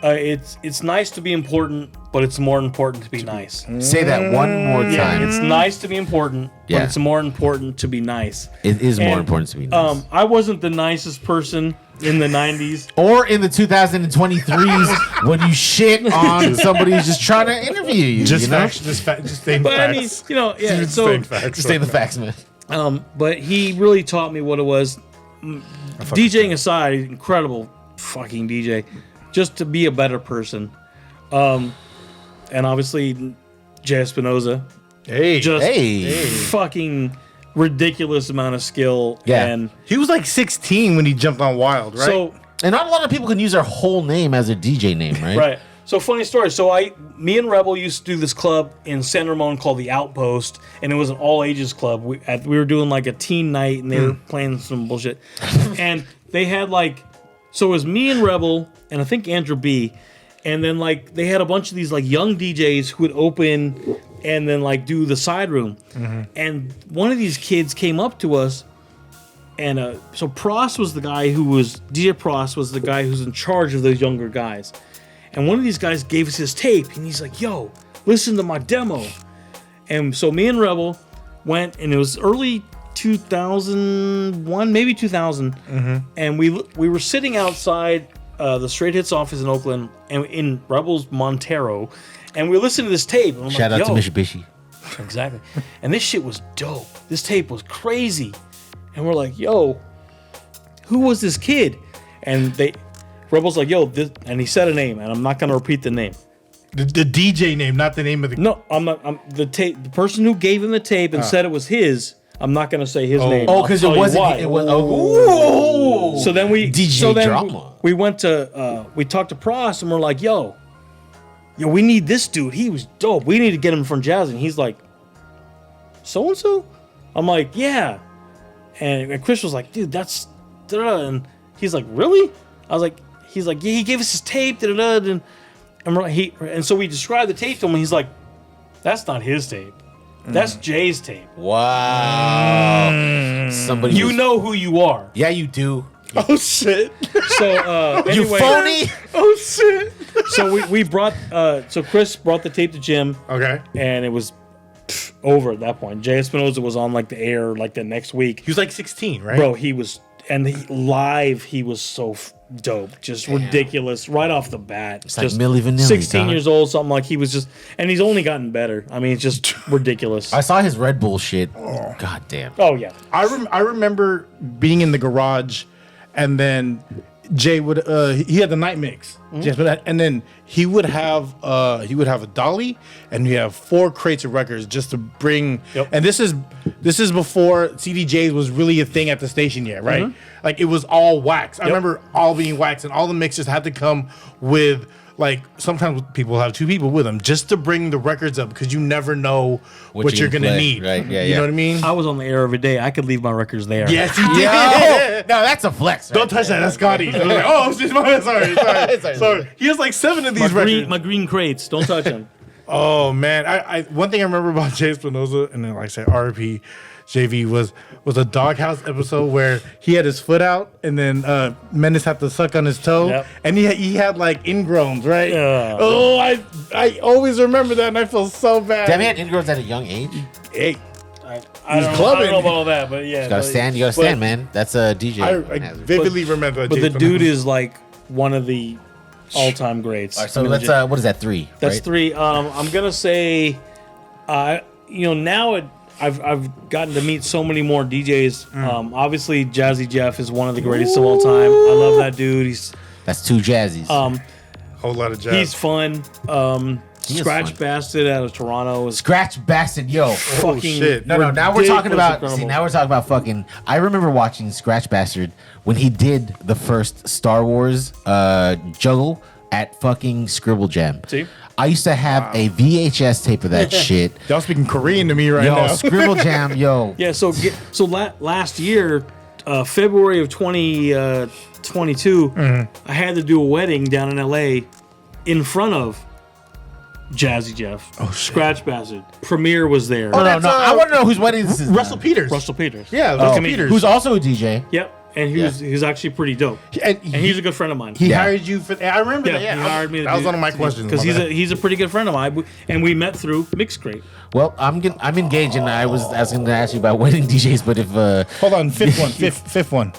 It's nice to be important, but it's more important to be nice. Say that one more time. Yeah, it's nice to be important, Yeah. but it's more important to be nice. It is more important to be nice. I wasn't the nicest person in the 90s. Or in the 2023s when you shit on somebody who's just trying to interview you. Just you know? facts. Just staying But facts. I mean, you know, yeah. Just So, staying facts. Stay the facts, man. but he really taught me what it was. DJing aside, incredible fucking DJ. Just to be a better person. And obviously, Jay Espinoza. Hey. Just fucking ridiculous amount of skill. Yeah. And He was like 16 when he jumped on Wild, right? so, And not a lot of people can use their whole name as a DJ name, right? right. So funny story. So me and Rebel used to do this club in San Ramon called the Outpost, and it was an all ages club. We were doing like a teen night, and they were playing some bullshit. And they had like, so it was me and Rebel, and I think Andrew B. And then like they had a bunch of these like young DJs who would open and then like do the side room. And one of these kids came up to us. And so Pross was the guy DJ Pross was the guy who's in charge of those younger guys. And one of these guys gave us his tape, and he's like, yo, listen to my demo. And so me and Rebel went, and it was early 2001, maybe 2000. And we were sitting outside the Straight Hits office in Oakland, and in Rebel's Montero, and we listened to this tape. And I'm Shout like, out to Mitsubishi. Exactly. And this shit was dope. This tape was crazy. And we're like, yo, who was this kid? And Rebel's like, yo, this, and he said a name, and I'm not going to repeat the name. The DJ name, not the name of the. No, I'm not. The person who gave him the tape and said it was his. I'm not going to say his name. Oh, because it wasn't. It was. Oh. So then DJ drama. We went to. We talked to Pross, and we're like, yo, we need this dude. He was dope. We need to get him from Jazz. And he's like, so and so. I'm like, yeah. And Chris was like, dude, that's. And he's like, really? I was like, he's like, yeah, he gave us his tape. And so we described the tape to him, and he's like, that's not his tape. That's Jay's tape. Wow. Somebody. You know who you are. Yeah, you do. Oh shit! So anyway, You phony. Oh shit! So we brought. So Chris brought the tape to Jim. Okay. And it was over at that point. Jay Espinoza was on like the air like the next week. He was like 16, right? Bro, he was, and live he was so dope, just ridiculous right off the bat. It's just like Milli Vanilli, 16 dog. years old, something like he was just, and he's only gotten better. I mean, it's just ridiculous. I saw his Red Bull shit. God damn. Oh yeah. I remember being in the garage, and then Jay would he had the night mix, and then he would have a dolly, and he have 4 crates of records just to bring. Yep. And this is before CDJs was really a thing at the station yet, right? Like it was all wax. I remember all being wax, and all the mixers had to come with. Like sometimes people have 2 people with them just to bring the records up, because you never know what you're gonna play, need. right? Yeah, you know what I mean? I was on the air every day. I could leave my records there. Yes, you did. No, that's a flex. Right? Don't touch that. That's Scotty. I was like, oh, shit, sorry. He has like 7 of these records. My green crates. Don't touch them. Oh man, I one thing I remember about Jay Espinoza, and then like I said, RP JV was a Doghouse episode where he had his foot out, and then Menace had to suck on his toe, and he had like ingrowns, right? Yeah. Oh, I always remember that, and I feel so bad. Damn, he had ingrowns at a young age. Hey, I He's don't clubbing. know about all that, but yeah. You gotta stand, man. That's a DJ. I vividly remember that. But Jay the dude Espinoza. is like one of the all-time greats. All right, so I mean, let's what is that, 3? That's right? 3. I'm gonna say, now I've gotten to meet so many more DJs. Obviously, Jazzy Jeff is one of the greatest of all time. I love that dude. That's 2 jazzies. whole lot of jazz. He's fun. Scratch Bastard out of Toronto was Scratch Bastard, yo. fucking shit. No, now we're talking about. incredible. See, now we're talking about fucking. I remember watching Scratch Bastard when he did the first Star Wars juggle at fucking Scribble Jam. See? I used to have a VHS tape of that shit. Y'all speaking Korean to me right Yo, now. Scribble Jam, yo. Yeah, so last year, February of 2022, I had to do a wedding down in LA in front of Jazzy Jeff. Oh, shit. Scratch Bastard. Premiere was there. Oh, no, that's, no. I want to know whose wedding this is. Russell Peters. Russell Peters. Yeah, Oh, Russell Peters. who's also a DJ. Yep. And he's actually pretty dope. And And he's a good friend of mine. he Yeah. hired you for. I remember that. Yeah, he hired me. That was one of my questions. because he's a pretty good friend of mine, and we met through Mixcrate. Well, I'm engaged, and I was asking to ask you about wedding DJs, but if Hold on, fifth one.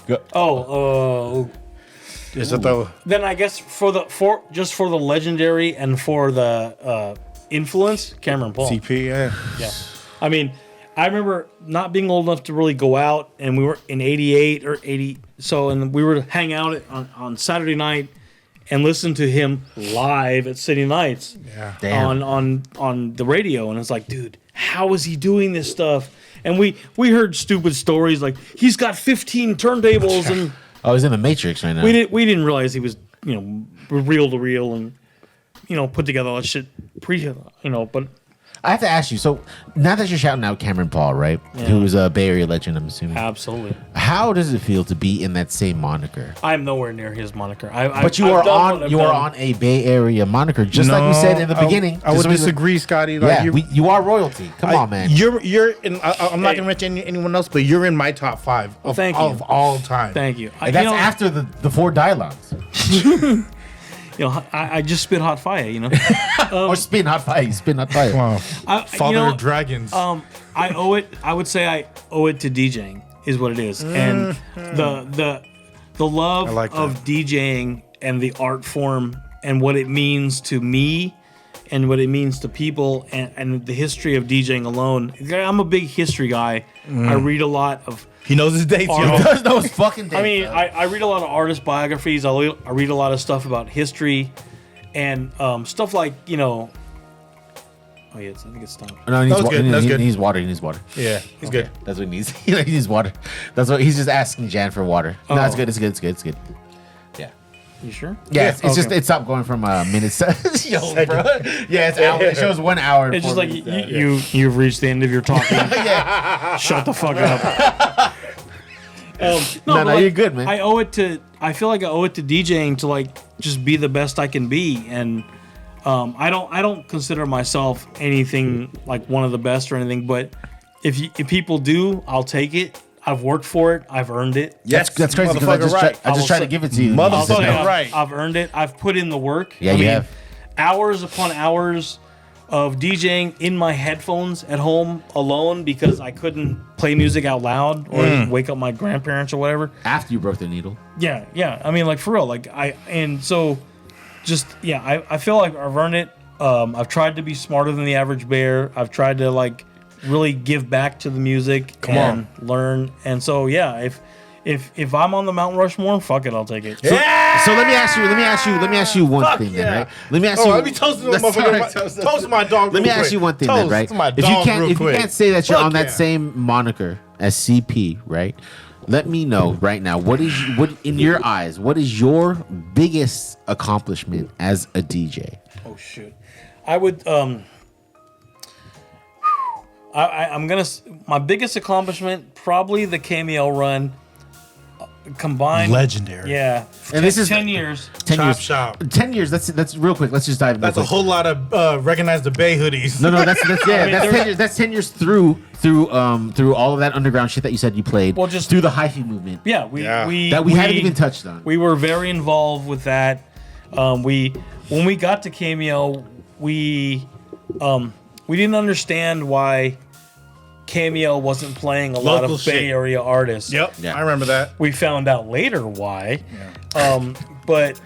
Is it though? Then I guess for the legendary and for the influence, Cameron Paul. CP, yeah. Yeah. I mean, I remember not being old enough to really go out, and we were in 88 or 80. So, and we were hang out on Saturday night and listen to him live at City Nights Damn. on the radio. And it's like, dude, how is he doing this stuff? And we heard stupid stories like he's got 15 turntables, and oh, he's in the Matrix right now. we didn't realize he was, reel to reel and, put together all that shit but I have to ask you. So now that you're shouting out Cameron Paul, right, who's a Bay Area legend, I'm assuming. absolutely. How does it feel to be in that same moniker? I'm nowhere near his moniker. But you are on a Bay Area moniker, just like we said in the beginning. I would disagree, Scotty. Like Yeah, you are royalty. Come on, man. You're in. I'm not gonna mention anyone else, but you're in my top 5 of thank you. all time. Thank you. And that's after the 4 dialogues. I just spit hot fire, Or spin hot fire. Spin hot fire. Wow. Father of Dragons. I owe it. I would say I owe it to DJing is what it is, and the love like of DJing and the art form and what it means to me and what it means to people and the history of DJing alone. I'm a big history guy. I read a lot of. He knows his dates, He yo. Does those fucking days. I mean, I read a lot of artist biographies. I read a lot of stuff about history and stuff like, Oh, yeah, I think it's time. No, he That was good. That was he good. needs water. He needs water. Yeah, he's good. That's what he needs. He needs water. That's what he's just asking Jan for water. No, it's good. It's good. It's good. It's good. Yeah. You sure? Yeah, it's just okay. it stopped going from minutes. Yo, bro. Yeah, it's hour. It shows 1 hour. It's just like minutes. you've reached the end of your talking. Shut the fuck up. No, but you're good, man. I feel like I owe it to DJing to like just be the best I can be, and I don't consider myself anything like one of the best or anything. But if people do, I'll take it. I've worked for it. I've earned it. That's crazy because I just tried to give it to you. Motherfucker, right. I've earned it. I've put in the work. Yeah, you have. Hours upon hours of DJing in my headphones at home alone because I couldn't play music out loud or wake up my grandparents or whatever. After you broke the needle. Yeah. I mean, like for real. Like I feel like I've earned it. I've tried to be smarter than the average bear. I've tried to like really give back to the music and learn. And so yeah, if I'm on the Mount Rushmore, fuck it, I'll take it. So let me ask you one thing then, right? Let me ask you. Let me toast the motherfucker. Toast my dog. Let me ask you one thing then, right? If you can't say that you're on that same moniker as CP, right? Let me know right now. What in your eyes? What is your biggest accomplishment as a DJ? Oh shit, I would my biggest accomplishment probably the KMEL run combined Legendary. Yeah, And this is 10 years. 10 Chop years. shop. 10 years. That's real quick. Let's just dive. That's a whole lot of recognize the Bay hoodies. No, that's yeah. mean, That's there- 10 years. That's 10 years through all of that underground shit that you said you played. Well, just through the hyphy movement. Yeah, we haven't even touched on. We were very involved with that. When we got to KMEL, we didn't understand why KMEL wasn't playing a lot Local of shit. Bay Area artists. Yep, Yeah. I remember that. We found out later why. But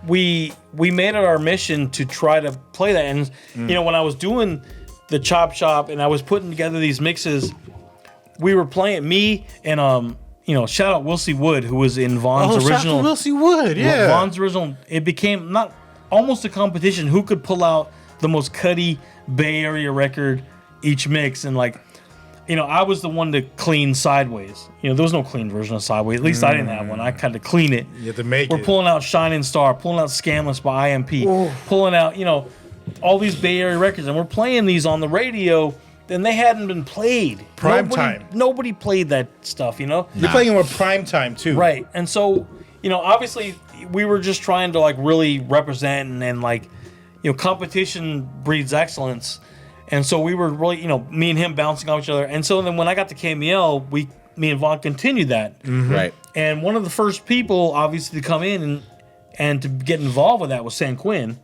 we made it our mission to try to play that. And when I was doing the Chop Shop and I was putting together these mixes, we were playing me and shout out Wilsey Wood, who was in Vaughn's original. Wilsey Wood, yeah. Vaughn's original. It became not almost a competition who could pull out the most cutty Bay Area record each mix, and like, you know, I was the one to clean Sideways. You know, there was no clean version of Sideways. At least I didn't have one. I had to clean it. You have to make We're pulling out Shining Star, pulling out Scamless by IMP, pulling out, you know, all these Bay Area records, and we're playing these on the radio, and they hadn't been played. Prime time. Nobody played that stuff, you know? You're playing with prime time, too. Right. And so, you know, obviously, we were just trying to, like, really represent and like, you know, competition breeds excellence. And so we were really, you know, me and him bouncing off each other. And so then when I got to KMEL, me and Vaughn continued that. Mm-hmm. Right. And one of the first people, obviously, to come in and to get involved with that was San Quinn.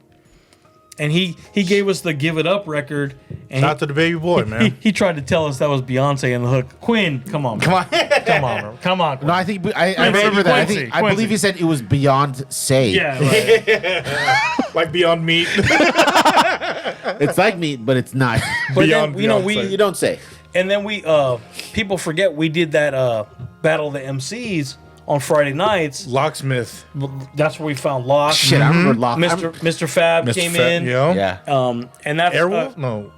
And he gave us the Give It Up record. And Shout out to the baby boy, man. He tried to tell us that was Beyonce in the hook. Quinn, come on. Come on. Come on. No, I think I remember that. I believe he said it was Beyond Say. Yeah, right. Like Beyond Meat. It's like meat, but it's not. But Beyond then, you know, Beyonce. You don't say. And then people forget we did that Battle of the MCs on Friday nights. Locksmith. That's where we found Lock. Shit, I remember Lock. Mr. Fab came in. Yeah. And that's Airwolf? No.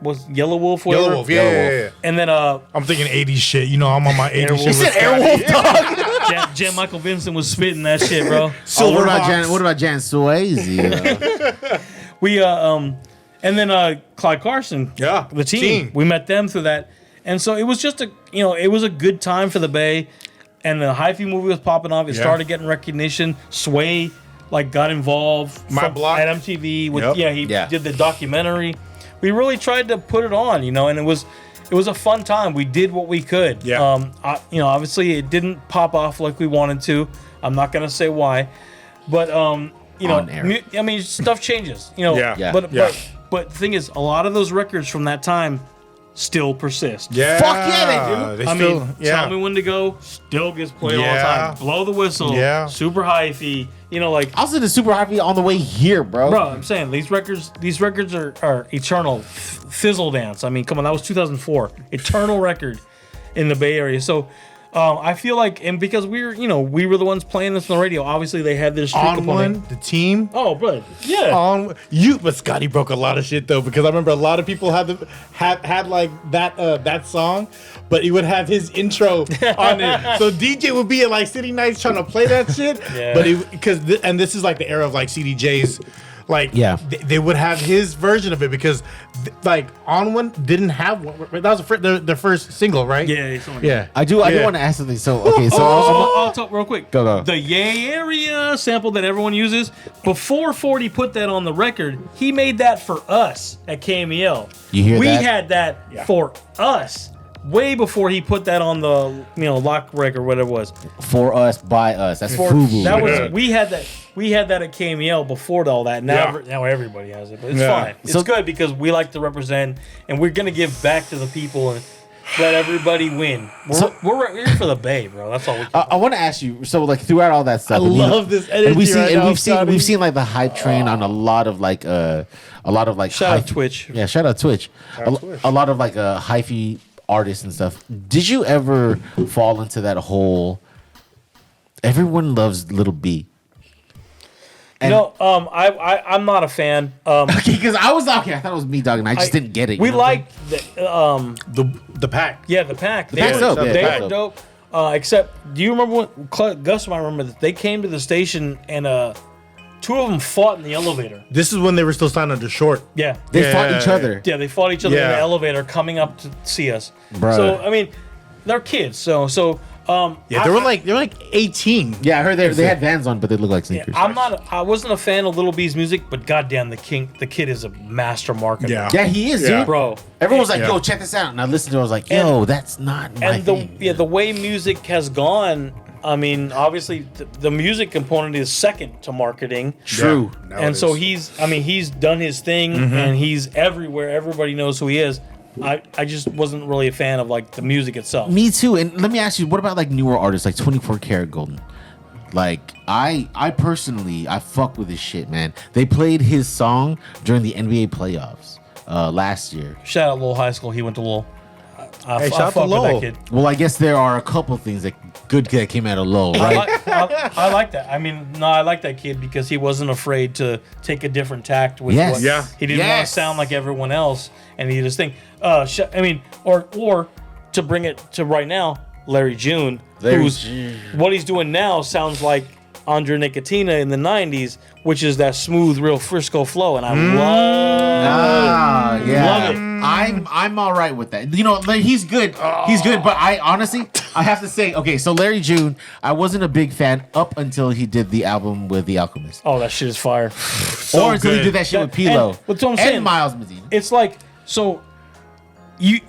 Was Yellow Wolf. Yellow Wolf. Yeah. And then I'm thinking 80s shit. You know, I'm on my 80s Airwolf. shit. You said Airwolf, dog. Jan Michael Vincent was spitting that shit, bro. What about Jan Swayze? We and then Clyde Carson. Yeah, the team. We met them through that, and so it was just it was a good time for the Bay, and the hyphy movie was popping off. It started getting recognition. Sway got involved at MTV with he did the documentary. We really tried to put it on, and it was a fun time. We did what we could. Yeah. Obviously it didn't pop off like we wanted to. I'm not gonna say why, but stuff changes. But the thing is, a lot of those records from that time still persist. Yeah. Fuck yeah, they do. Tell Me When to Go still gets played all the time. Blow the Whistle. Yeah. Super hyphy. I was in the super hyphy on the way here, bro. Bro, I'm saying these records are eternal. Fizzle Dance. I mean, come on, that was 2004. Eternal record in the Bay Area. So I feel like, and because we were the ones playing this on the radio, obviously they had this streak on one, the team. Oh, bro, yeah. But Scotty broke a lot of shit though, because I remember a lot of people had that song, but he would have his intro on it. So DJ would be at city nights trying to play that shit. Yeah. But and this is the era of CDJs. They would have his version of it because On One didn't have one. That was their first single, right? Yeah. I do want to ask something. So I'll talk real quick. Go. The Yay Area sample that everyone uses, before 40 put that on the record, he made that for us at KMEL. You hear we that? had that for us way before he put that on the lock record, whatever it was. For us, by us. That's FUBU. That was we had that at KMEL before all that. Now everybody has it, but it's fine. It's good because we like to represent, and we're gonna give back to the people and let everybody win. We're here for the Bay, bro. That's all. I want to ask you. So throughout all that stuff, I love this energy. We've seen the hype train on a lot of shout out Twitch. Yeah, shout out Twitch. A lot of hyphy artists and stuff. Did you ever fall into that whole everyone loves Little B? And I'm not a fan. Okay, because I thought it was me, dog, and I just didn't get it. We liked the pack. Yeah, the pack. They were dope. Except, do you remember when Gus? I remember that they came to the station and two of them fought in the elevator. This is when they were still signed under Short. Yeah, they fought each other. Yeah, they fought each other in the elevator coming up to see us. Bro. So I mean, they're kids. So. They were like 18. Yeah, I heard they had Vans on, but they look like sneakers. Yeah, I wasn't a fan of Little B's music, but goddamn, the kid is a master marketer. Yeah, he is, dude. Bro. Everyone was like, "Yo, check this out," and I listened to it. I was like, "Yo, that's not my thing." And the way music has gone. I mean, obviously, the music component is second to marketing. True. Yeah, and so he's done his thing, and he's everywhere. Everybody knows who he is. I just wasn't really a fan of the music itself. Me too. And let me ask you, what about newer artists like 24 Karat Golden? I personally, I fuck with this shit, man. They played his song during the NBA playoffs last year. Shout out Lowell High School. He went to Lowell. Hey, shout out to fuck with Lowell. that kid. Well, I guess there are a couple things that came out of Lowell, right? I like that. I mean, no, I like that kid because he wasn't afraid to take a different tact with Yes. what Yeah. he didn't want to sound like everyone else, and he just think, I mean, or to bring it to right now, Larry June, what he's doing now sounds like Andre Nicotina in the '90s, which is that smooth, real Frisco flow, and I love it. I'm all right with that. You know, like, he's good. He's good, but I honestly, I have to say, okay, so Larry June, I wasn't a big fan up until he did the album with The Alchemist. Oh, that shit is fire. Or until he did that shit with Pilo. And that's what I'm saying. And Miles Medina. It's like, so you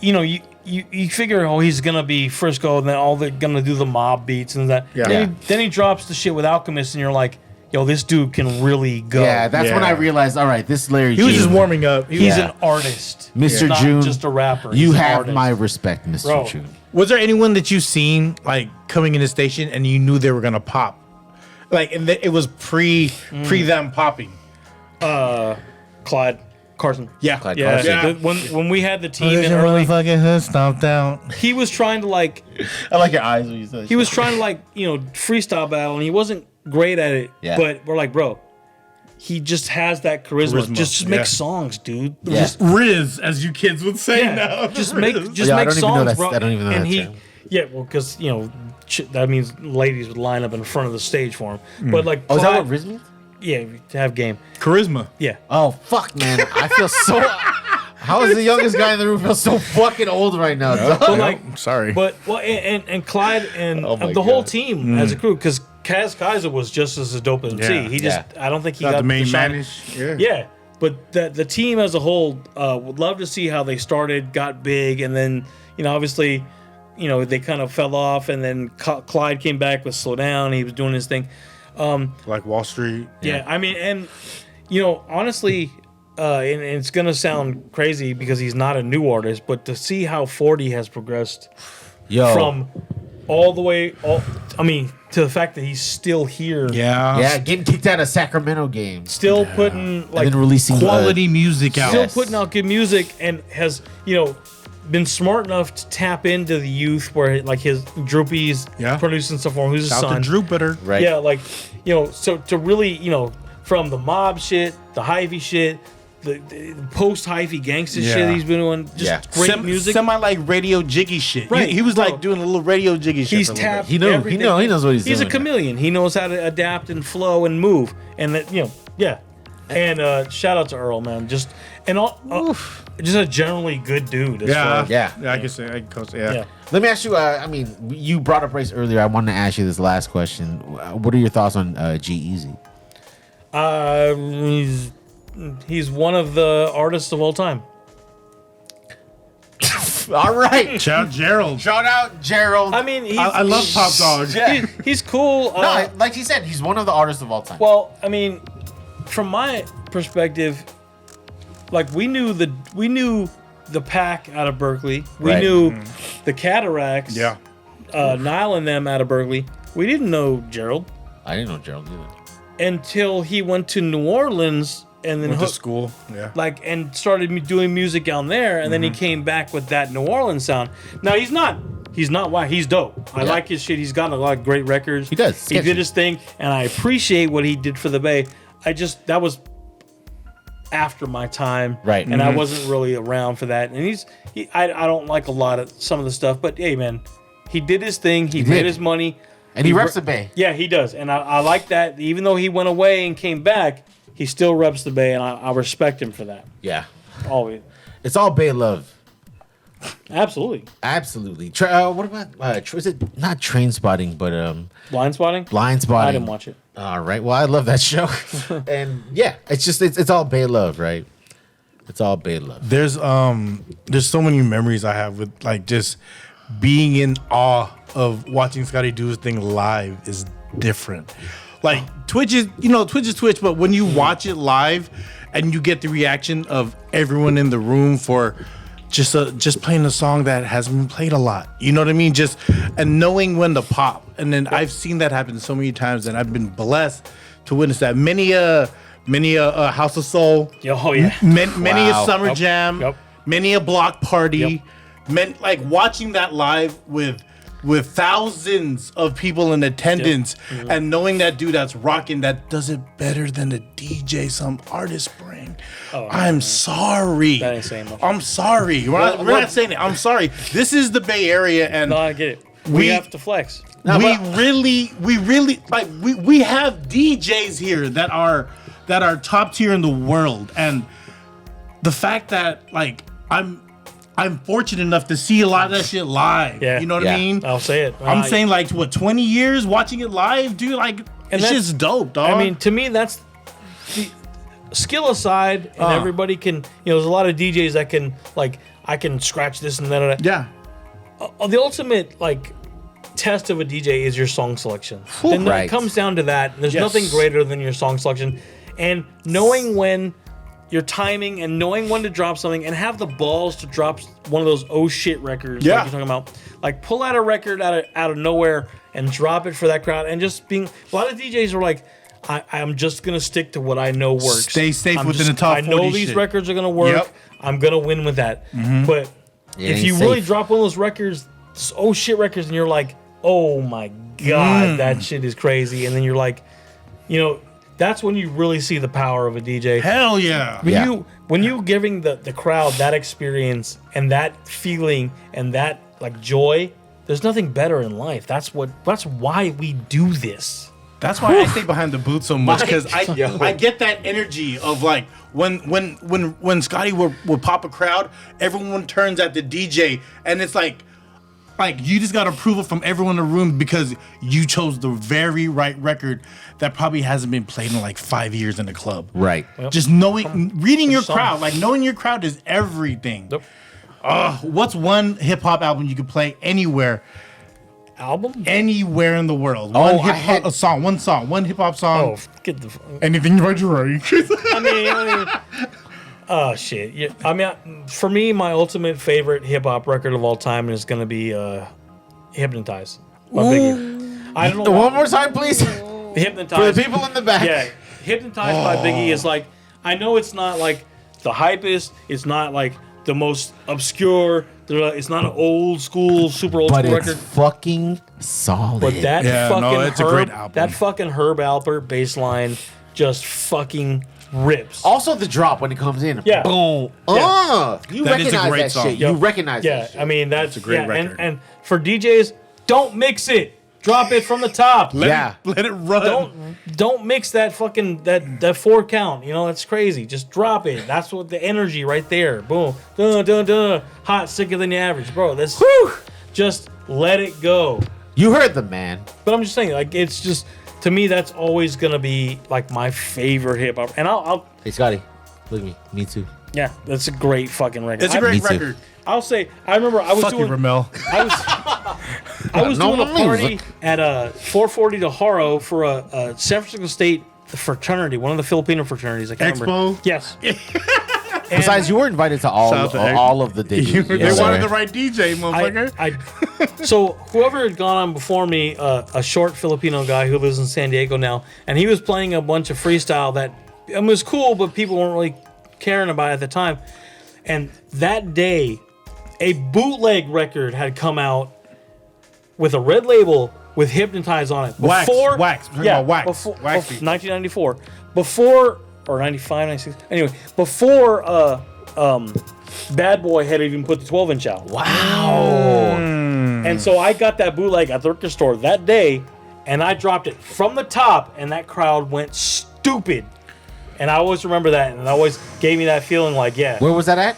figure, oh, he's gonna be Frisco, and then all they're gonna do the mob beats and that. Yeah. Then he drops the shit with Alchemist, and you're like, yo, this dude can really go. Yeah, that's when I realized, all right, this Larry He June. was just warming up. He's an artist, Mr. not June, just a rapper. You He's an have artist. my respect, Mr. Bro. June. Was there anyone that you seen like coming in the station and you knew they were gonna pop? Like, and it was pre them popping. Clyde Carson. Yeah, Clyde Yeah, Carson. when we had the team in early, fucking hood stomped out. he was trying to like, I like your eyes when you said he was trying to like, freestyle battle, and he wasn't great at it. Yeah. But we're like, bro, he just has that charisma. Just make songs, dude. Yeah. Just Riz, as you kids would say Yeah, now. just Riz. make I don't songs, even know that's- bro. I don't even know and that he, term. yeah, well, because that means ladies would line up in front of the stage for him. But like, Oh, is that Clyde- what Riz means? Yeah, to have game. charisma. Yeah, Oh, fuck, man. I feel so... How is the youngest guy in the room feel so fucking old right now? dog? but like, Sorry. but and Clyde and Oh my the whole God. team as a crew, because Kaz Kaiser was just as a dope as MC. Yeah. He just, I don't think he Not got the main shine. manish. Yeah. Yeah, but the team as a whole would love to see how they started, got big, and then obviously, they kind of fell off, and then Clyde came back with Slow Down. He was doing his thing. Like Wall Street. Yeah, I mean, and honestly, and it's gonna sound crazy because he's not a new artist, but to see how 40 has progressed Yo. from all the way, to the fact that he's still here, Yeah. Yeah, getting kicked out of Sacramento games. still putting And like then releasing... Quality music out. still Yes. putting out good music, and has been smart enough to tap into the youth where like his Droopy's producing stuff for him, who's his Shout son. to Jupiter. Right. Yeah, like so to really from the mob shit, the hyphy shit, the post hyphy gangster shit Yeah. he's been doing, just great music. Semi like radio jiggy shit. Right. He was Bro. like doing a little radio jiggy shit. He's for a little tapped. He knows- he everything. know- he knows what he's He's doing. a chameleon. He knows how to adapt and flow and move. And that yeah. And shout out to Earl, man. Just just a generally good dude. As far as- Yeah. I can say. Yeah. yeah. Let me ask you, you brought up race earlier. I wanted to ask you this last question. What are your thoughts on G-Eazy? He's one of the artists of all time. All right. Shout out Gerald. Shout out Gerald. I mean, he's, I love Top Dog. Yeah. he's cool. No, like he said, he's one of the artists of all time. Well, I mean, from my perspective, like we knew the Pack out of Berkeley. We Right. knew the Cataracts. Yeah. Nile and them out of Berkeley. We didn't know Gerald I didn't know Gerald either. until he went to New Orleans and then Went to hooked- school. Yeah. and started doing music down there, and then he came back with that New Orleans sound. Now he's not whack. He's dope. I Yeah. like his shit. He's got a lot of great records. He does. He Sketchy. did his thing, and I appreciate what he did for the Bay. That was after my time, Right. And I wasn't really around for that. And I don't like a lot of some of the stuff, but hey, man, he did his thing. He made did. his money. And he reps the Bay. Yeah, he does, and I like that. Even though he went away and came back, he still reps the Bay, and I respect him for that. Yeah. Always, It's all Bay love. absolutely. Absolutely. What about, is it not Train Spotting, but Blind spotting. Blind Spotting? I didn't watch it. All right. Well, I love that show. And yeah, it's all Bay love, right? It's all Bay love. There's so many memories I have with like just being in awe of watching Scotty do his thing live is different. Like Twitch is Twitch, but when you watch it live and you get the reaction of everyone in the room for just playing a song that hasn't been played a lot, you know what I mean? Just and knowing when to pop, and then I've seen that happen so many times, and I've been blessed to witness that. Many a House of Soul, Oh yeah. many Wow. a Summer Jam, Yep. many a block party. Yep. meant like watching that live with thousands of people in attendance and knowing that dude that's rocking that does it better than the DJ some artist bring. I'm sorry. That ain't saying much. I'm sorry. We're not saying it. I'm sorry. This is the Bay Area, and No, I get it. We have to flex. we really like we have DJs here that are top tier in the world, and the fact that like I'm fortunate enough to see a lot of that shit live. Yeah. You know what I mean? I'll say it. I'm saying like 20 years watching it live, dude. Like it's just dope, dog. I mean, to me, that's the skill aside, and everybody can. There's a lot of DJs that can like I can scratch this and that. yeah. The ultimate like test of a DJ is your song selection. And when it comes down to that, there's nothing greater than your song selection, and knowing when. Your timing and knowing when to drop something and have the balls to drop one of those oh shit records like you're talking about. Like pull out a record out of nowhere and drop it for that crowd, and just being a lot of DJs are like, I'm just gonna stick to what I know works. Stay safe within the top 40 I know these records are gonna work. Yep. I'm gonna win with that. But if you really drop one of those records, oh shit records, and you're like, oh my god, that shit is crazy, and then you're like, that's when you really see the power of a DJ. Hell yeah. When you giving the crowd that experience and that feeling and that like joy, there's nothing better in life. That's why we do this. That's why I stay behind the booth so much, because I get that energy of like when Scotty would pop a crowd, everyone turns at the DJ, and it's like you just got approval from everyone in the room because you chose the very right record that probably hasn't been played in like 5 years in the club. Right. Yep. Just reading your crowd, like knowing your crowd is everything. Yep. What's one hip hop album you could play anywhere? Anywhere in the world. One hip hop song. Oh, get the. Anything by Drake. I mean. Oh shit! Yeah, I mean, for me, my ultimate favorite hip hop record of all time is gonna be "Hypnotize" by Biggie. I don't know. One more time, please. Hypnotize For the people in the back. Yeah, "Hypnotize" by Biggie is like, I know it's not like the hypest. It's not like the most obscure. It's not an old school, super old school record. But it's fucking solid. But that it's a great album. That fucking Herb Alpert bass line just fucking rips. Also, the drop when it comes in. Yeah. Boom. Yeah. You That is a recognize great that song. shit. You recognize that shit. I mean, that's a great record. And for DJs, don't mix it. Drop it from the top. Let it run. Don't mix that fucking that 4 count. That's crazy. Just drop it. That's what the energy right there. Boom. Dun dun dun. Hot, sicker than the average, bro. That's just let it go. You heard the man. But I'm just saying, like, it's just, to me, that's always gonna be like my favorite hip hop. And I'll Hey, Scotty, look at me. Me too. yeah, that's a great fucking record. It's a great Me too. record. I'll say, I remember I was Fuck doing you, Rommel. I was No doing a party at 440 de Haro for a San Francisco State fraternity, one of the Filipino fraternities. I can't remember. Expo? Yes. Besides, you were invited to all of the DJs. They wanted the right DJ, motherfucker. So whoever had gone on before me, a short Filipino guy who lives in San Diego now, and he was playing a bunch of freestyle that was cool, but people weren't really caring about it at the time. And that day, a bootleg record had come out with a red label with Hypnotize on it. Wax. Before 1994. Or 95, 96. Anyway, before Bad Boy had even put the 12-inch out. Wow. And so I got that bootleg at the record store that day, and I dropped it from the top, and that crowd went stupid. And I always remember that, and it always gave me that feeling like, yeah. Where was that at?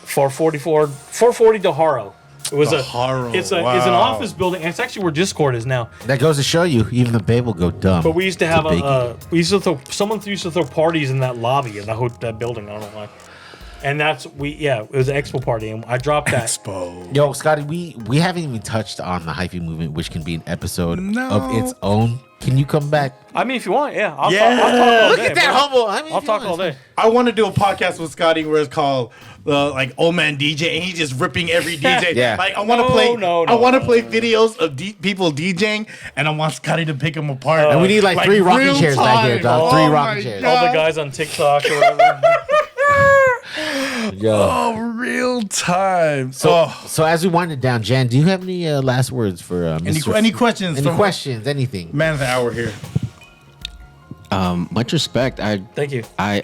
440 de Haro. It was Haro. It's an office building, and it's actually where Discord is now. That goes to show you, even the babe will go dumb. But we used to have someone used to throw parties in that lobby in that building. I don't know why. And it was an expo party, and I dropped that. Expo. Yo, Scotty, we haven't even touched on the hyphy movement, which can be an episode of its own. Can you come back? I mean, if you want, yeah. I'll talk all Look day, at that bro. humble. I mean, I'll talk all day. I want to do a podcast with Scotty where it's called like Old Man DJ, and he's just ripping every DJ. Yeah. Like I want to play videos of people DJing, and I want Scotty to pick them apart. And we need like 3 rocking real chairs back here, time. dog. Oh 3 my rocking chairs. God. All the guys on TikTok or whatever. Oh, real time. So as we wind it down, Jan, do you have any last words for Mr. Any questions? Any questions? Anything? Man of the hour here. Much respect. Thank you. I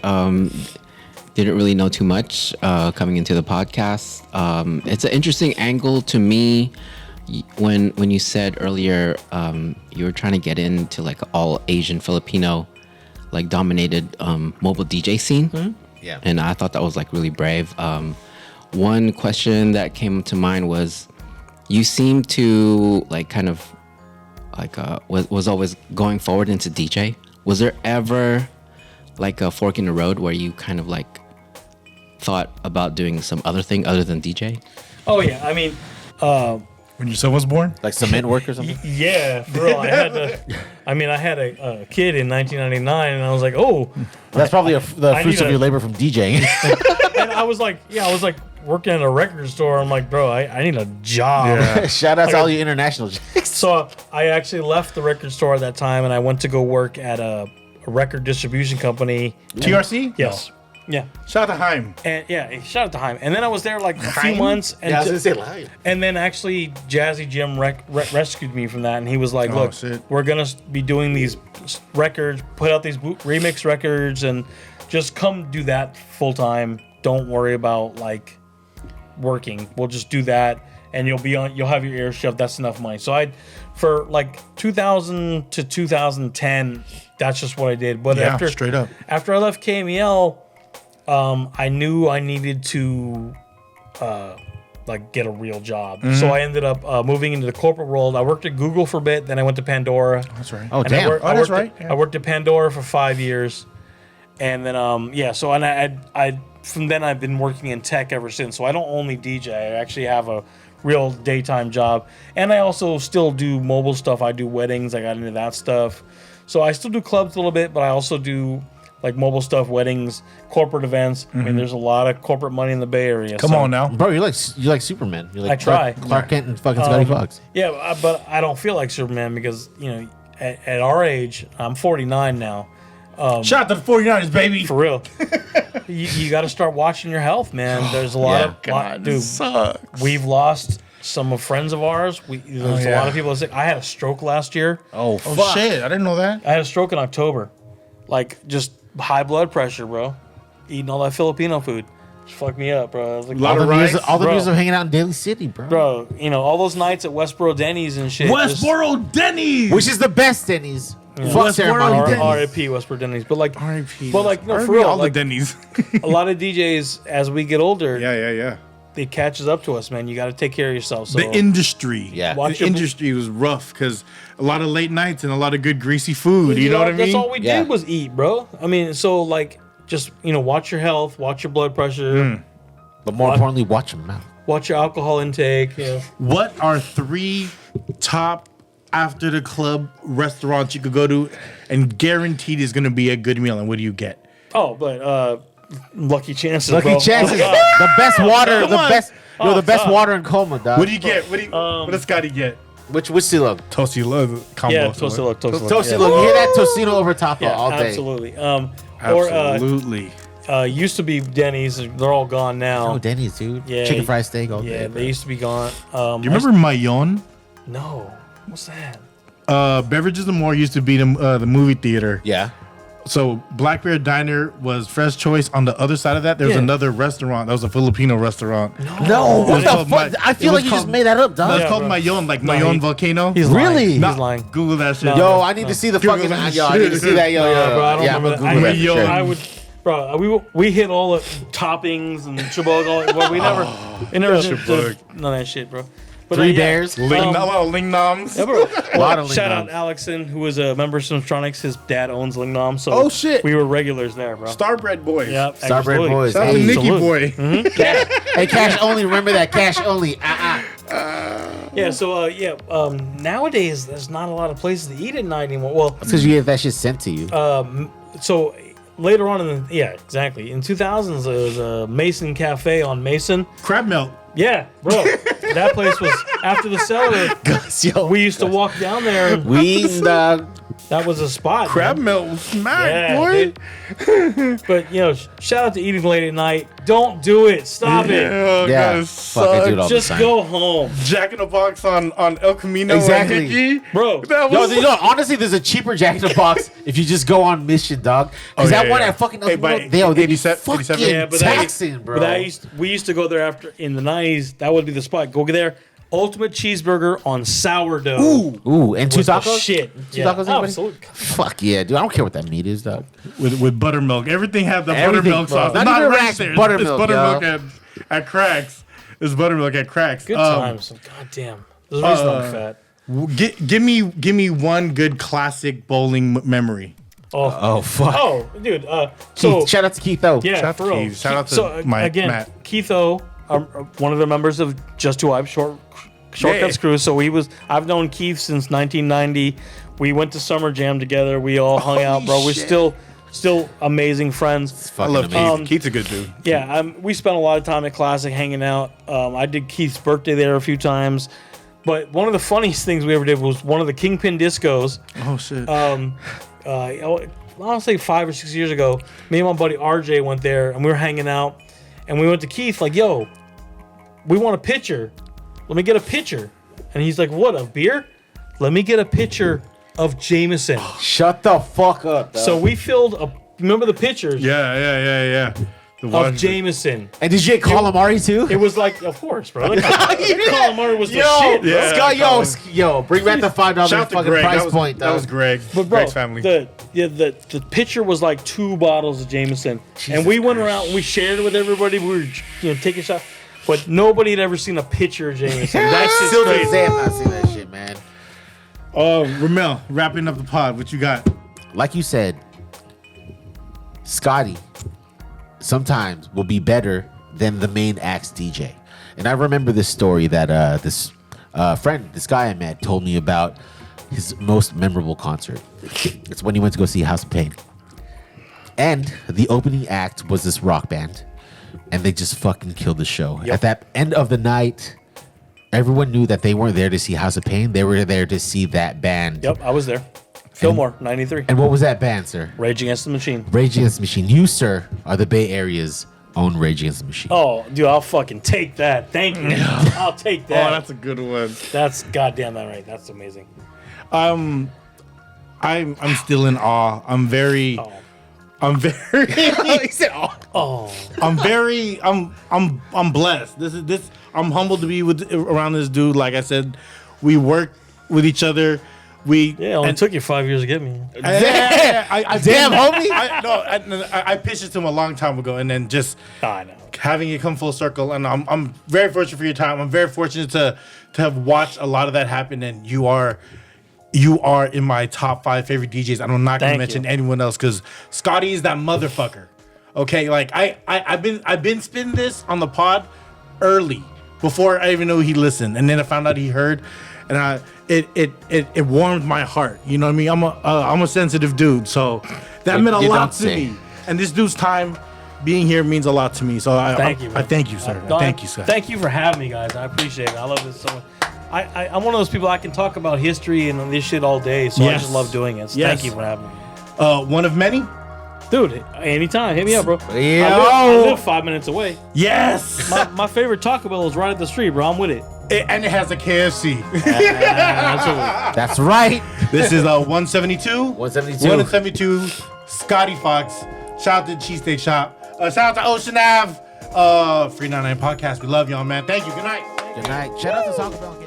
didn't really know too much coming into the podcast. It's an interesting angle to me. When you said earlier you were trying to get into like all Asian Filipino like dominated mobile DJ scene. Mm-hmm. Yeah. And I thought that was like really brave. One question that came to mind was, you seem to like kind of like was always going forward into DJ. Was there ever like a fork in the road where you kind of like thought about doing some other thing other than DJ? Oh yeah, I mean, When your son was born? Like cement work or something? yeah, bro. I had a kid in 1999, and I was like, oh, That's probably the I fruits need of your labor from DJing. and I was like working at a record store. I'm like, bro, I need a job. Yeah. Shout out to all you international chicks. So I actually left the record store at that time, and I went to go work at a record distribution company. TRC? Yes. Yeah. Shout out to Haim. And yeah, shout out to Haim. And then I was there like a few months. And Yeah, I was going to say live. And then actually Jazzy Jim rescued me from that. And he was like, look, shit. we're going to be doing these records, put out these remix records, and just come do that full time. Don't worry about like working. We'll just do that. And you'll have your ears shoved. That's enough money. So for like 2000 to 2010, that's just what I did. But Yeah, straight up. After I left KMEL, I knew I needed to like get a real job. Mm-hmm. So I ended up moving into the corporate world. I worked at Google for a bit, then I went to Pandora. That's right. Oh, And damn. that's right. I worked at Pandora for 5 years. And then so and I from then I've been working in tech ever since. So I don't only DJ, I actually have a real daytime job. And I also still do mobile stuff. I do weddings, I got into that stuff. So I still do clubs a little bit, but I also do like mobile stuff, weddings, corporate events. I mean, there's a lot of corporate money in the Bay Area. Come on now. Bro, you're like Superman. You're like I try. Clark Kent and fucking Scotty Fox. Yeah, but I don't feel like Superman because, at our age, I'm 49 now. Shout out to the 49ers, baby. For real. you got to start watching your health, man. There's a lot Yeah. dude, Sucks. we've lost some of friends of ours. There's a yeah. lot of people sick. I had a stroke last year. Oh, Oh, fuck. shit. I didn't know that. I had a stroke in October. Like, just high blood pressure, bro. Eating all that Filipino food. Just fucked me up, bro. I was like, Lot All of the rice, music, all the bro. music of hanging out in Daly City, bro. bro, all those nights at Westboro Denny's and shit. Westboro Denny's. Which is the best Denny's. Fuck Westboro ceremony Denny's. Denny's. R.I.P. Westboro Denny's. But like, R.I.P. But like, no, R.I.P. for real, all like- the Denny's. a lot of DJs, as we get older, yeah. it catches up to us, man. You got to take care of yourself. So The industry. Yeah. Watch The your- industry was rough because a lot of late nights and a lot of good greasy food. You know what I mean? That's all we Yeah. did was eat, bro. I mean, so like, just watch your health, watch your blood pressure, But more importantly, watch your mouth. watch your alcohol intake. What are 3 top after the club restaurants you could go to and guaranteed is going to be a good meal? And what do you get? Oh, but Lucky Chances. Lucky bro. chances. The best water. Come The on. best. Oh, the best fuck. water in Coma, dog. What do you get? What does Scotty get? Which still Toasty love combo. Yeah, Toasty Look. Toasty yeah. look. You hear that Tocino over top Yeah, all day. absolutely. Absolutely. Or used to be Denny's. They're all gone now. Oh, Denny's, dude. Yeah. Chicken fried steak all Yeah, day. they used to be gone. you remember Mayon? No. What's that? Beverages and More used to be the movie theater. Yeah. So Black Bear Diner was Fresh Choice. On the other side of that, there was Yeah. another restaurant. That was a Filipino restaurant. No, It what was the called fuck? I feel it was like you just called- made that up, No, dog. it's Yeah, called bro. Mayon, like No, Mayon he- Volcano. He's Really? lying. He's Nah, lying. Google that shit. No. Yo, I need to see the Google fucking. that Yo, I need to see that. Yo, Bro, I don't yeah, I'm gonna remember that. Google that. Yo, for sure. I would, bro. We hit all the toppings and chibog. Well, we never did Chibog. none of that shit, bro. But 3 yeah. bears. Ling, a lot of Ling Noms. Yeah, bro. lot of Shout Ling out Noms. Alexon, who is a member of Simstronics. His dad owns Ling Nom, so Oh, shit. we were regulars there, bro. Starbread Boys. Yeah, Starbread absolutely. Boys. Shout out to Hey, Nicky salute. Boy. Hey, cash only. Remember that cash only. Yeah, so nowadays there's not a lot of places to eat at night anymore. Well, That's because you get that shit sent to you. so later on exactly. In 2000s, there was a Mason Cafe on Mason. Crab Melt. Yeah, bro. That place was after the cellar. Yo, We used to walk down there and we eating, dog. That was a spot. Crab man. melt was smack, Yeah, boy. dude. But shout out to eating late at night. Don't do it. Stop it. Yeah, fucking do it all Just the time. go home, Jack in the Box on El Camino. Exactly. And Hickey. bro. That was Honestly, there's a cheaper Jack in the Box if you just go on mission, dog. Because that one at fucking Hey, by they 87, fucking 87. Yeah, but that- taxing, bro. But we used to go there after in the 90s. That would be the spot. Go there. Ultimate cheeseburger on sourdough. Ooh, and two Was the tacos. shit. Two Yeah, tacos, everybody? absolutely. Fuck yeah, dude. I don't care what that meat is, dog. with buttermilk. Everything had the Everything, buttermilk bro. sauce. Not Not even right Rax, there. buttermilk, It's buttermilk yo. at Cracks. It's buttermilk at Cracks. Good times. God damn. There's a reason I'm fat. Give me one good classic bowling memory. Oh fuck. Oh, dude. So Keith, shout out to Keith though. yeah, Shout out for to real. Keith. Shout out to so again, Matt. Keith O, one of the members of Just Two Wives Shortcuts Yeah. Crew. So I've known Keith since 1990. We went to Summer Jam together. We all hung out, bro. We're shit. still amazing friends. It's I fucking love amazing. Keith. Keith's a good dude. Yeah, we spent a lot of time at Classic hanging out. I did Keith's birthday there a few times. But one of the funniest things we ever did was one of the Kingpin discos. Oh shit. I want to say 5 or 6 years ago. Me and my buddy RJ went there, and we were hanging out. And we went to Keith like, yo, we want a pitcher. Let me get a pitcher. And he's like, what, of beer? Let me get a pitcher of Jameson. Shut the fuck up, dog. So we filled remember the pitchers Yeah. The of water- Jameson. And did you get calamari too? It was like, of course, bro. Like, calamari was the shit, bro. Yeah. Scott, yo, bring back the $5 Shout out to fucking Greg. price That was, point, that dog. was Greg. But bro, Greg's family. the pitcher was like 2 bottles of Jameson, and we went around and we shared it with everybody. We were taking shots, but nobody had ever seen a pitcher of Jameson. That's just Still to this crazy. day, I'm not seeing that shit, man. Ramel, wrapping up the pod. What you got? Like you said, Scotty sometimes will be better than the main act's DJ. And I remember this story that this guy I met told me about his most memorable concert. It's when he went to go see House of Pain. And the opening act was this rock band. And they just fucking killed the show. Yep. At that end of the night, everyone knew that they weren't there to see House of Pain. They were there to see that band. Yep, I was there. Fillmore, 93. And what was that band, sir? Rage Against the Machine. Rage Against the Machine. You, sir, are the Bay Area's own Rage Against the Machine. Oh, dude, I'll fucking take that. Thank you. I'll take that. Oh, that's a good one. That's goddamn that right. That's amazing. I'm still in awe. I'm very. He said, Oh, I'm blessed. This I'm humbled to be around this dude. Like I said, we work with each other. yeah, it only took you 5 years to get me. Damn, homie. I pitched it to him a long time ago, and then just I know. having it come full circle. And I'm very fortunate for your time. I'm very fortunate to have watched a lot of that happen. And you are in my top 5 favorite DJs. I'm not gonna Thank mention you. anyone else because Scotty is that motherfucker. Okay, like I've been spinning this on the pod early before I even knew he listened, and then I found out he heard, and it warmed my heart. You know what I mean? I'm a sensitive dude, so that meant a You lot don't to say. me. And this dude's time being here means a lot to me. So Thank you, I man. thank you, sir. No, Thank you, sir. Thank you for having me, guys. I appreciate it. I love this so much. I'm one of those people I can talk about history and this shit all day, so I Yes. just love doing it. So Yes. Thank you for having me. One of many. Dude, anytime. Hit me up, bro. Yo. I live 5 minutes away. Yes, My favorite Taco Bell is right at the street, bro. I'm with it. and it has a KFC. Absolutely. That's right. This is 172. 172. 172. Scotty Fox. Shout out to the Cheesesteak Shop. Shout out to Ocean Ave. FREE99 Podcast. We love y'all, man. Thank you. Good night. Good night. Shout out to Taco Bell.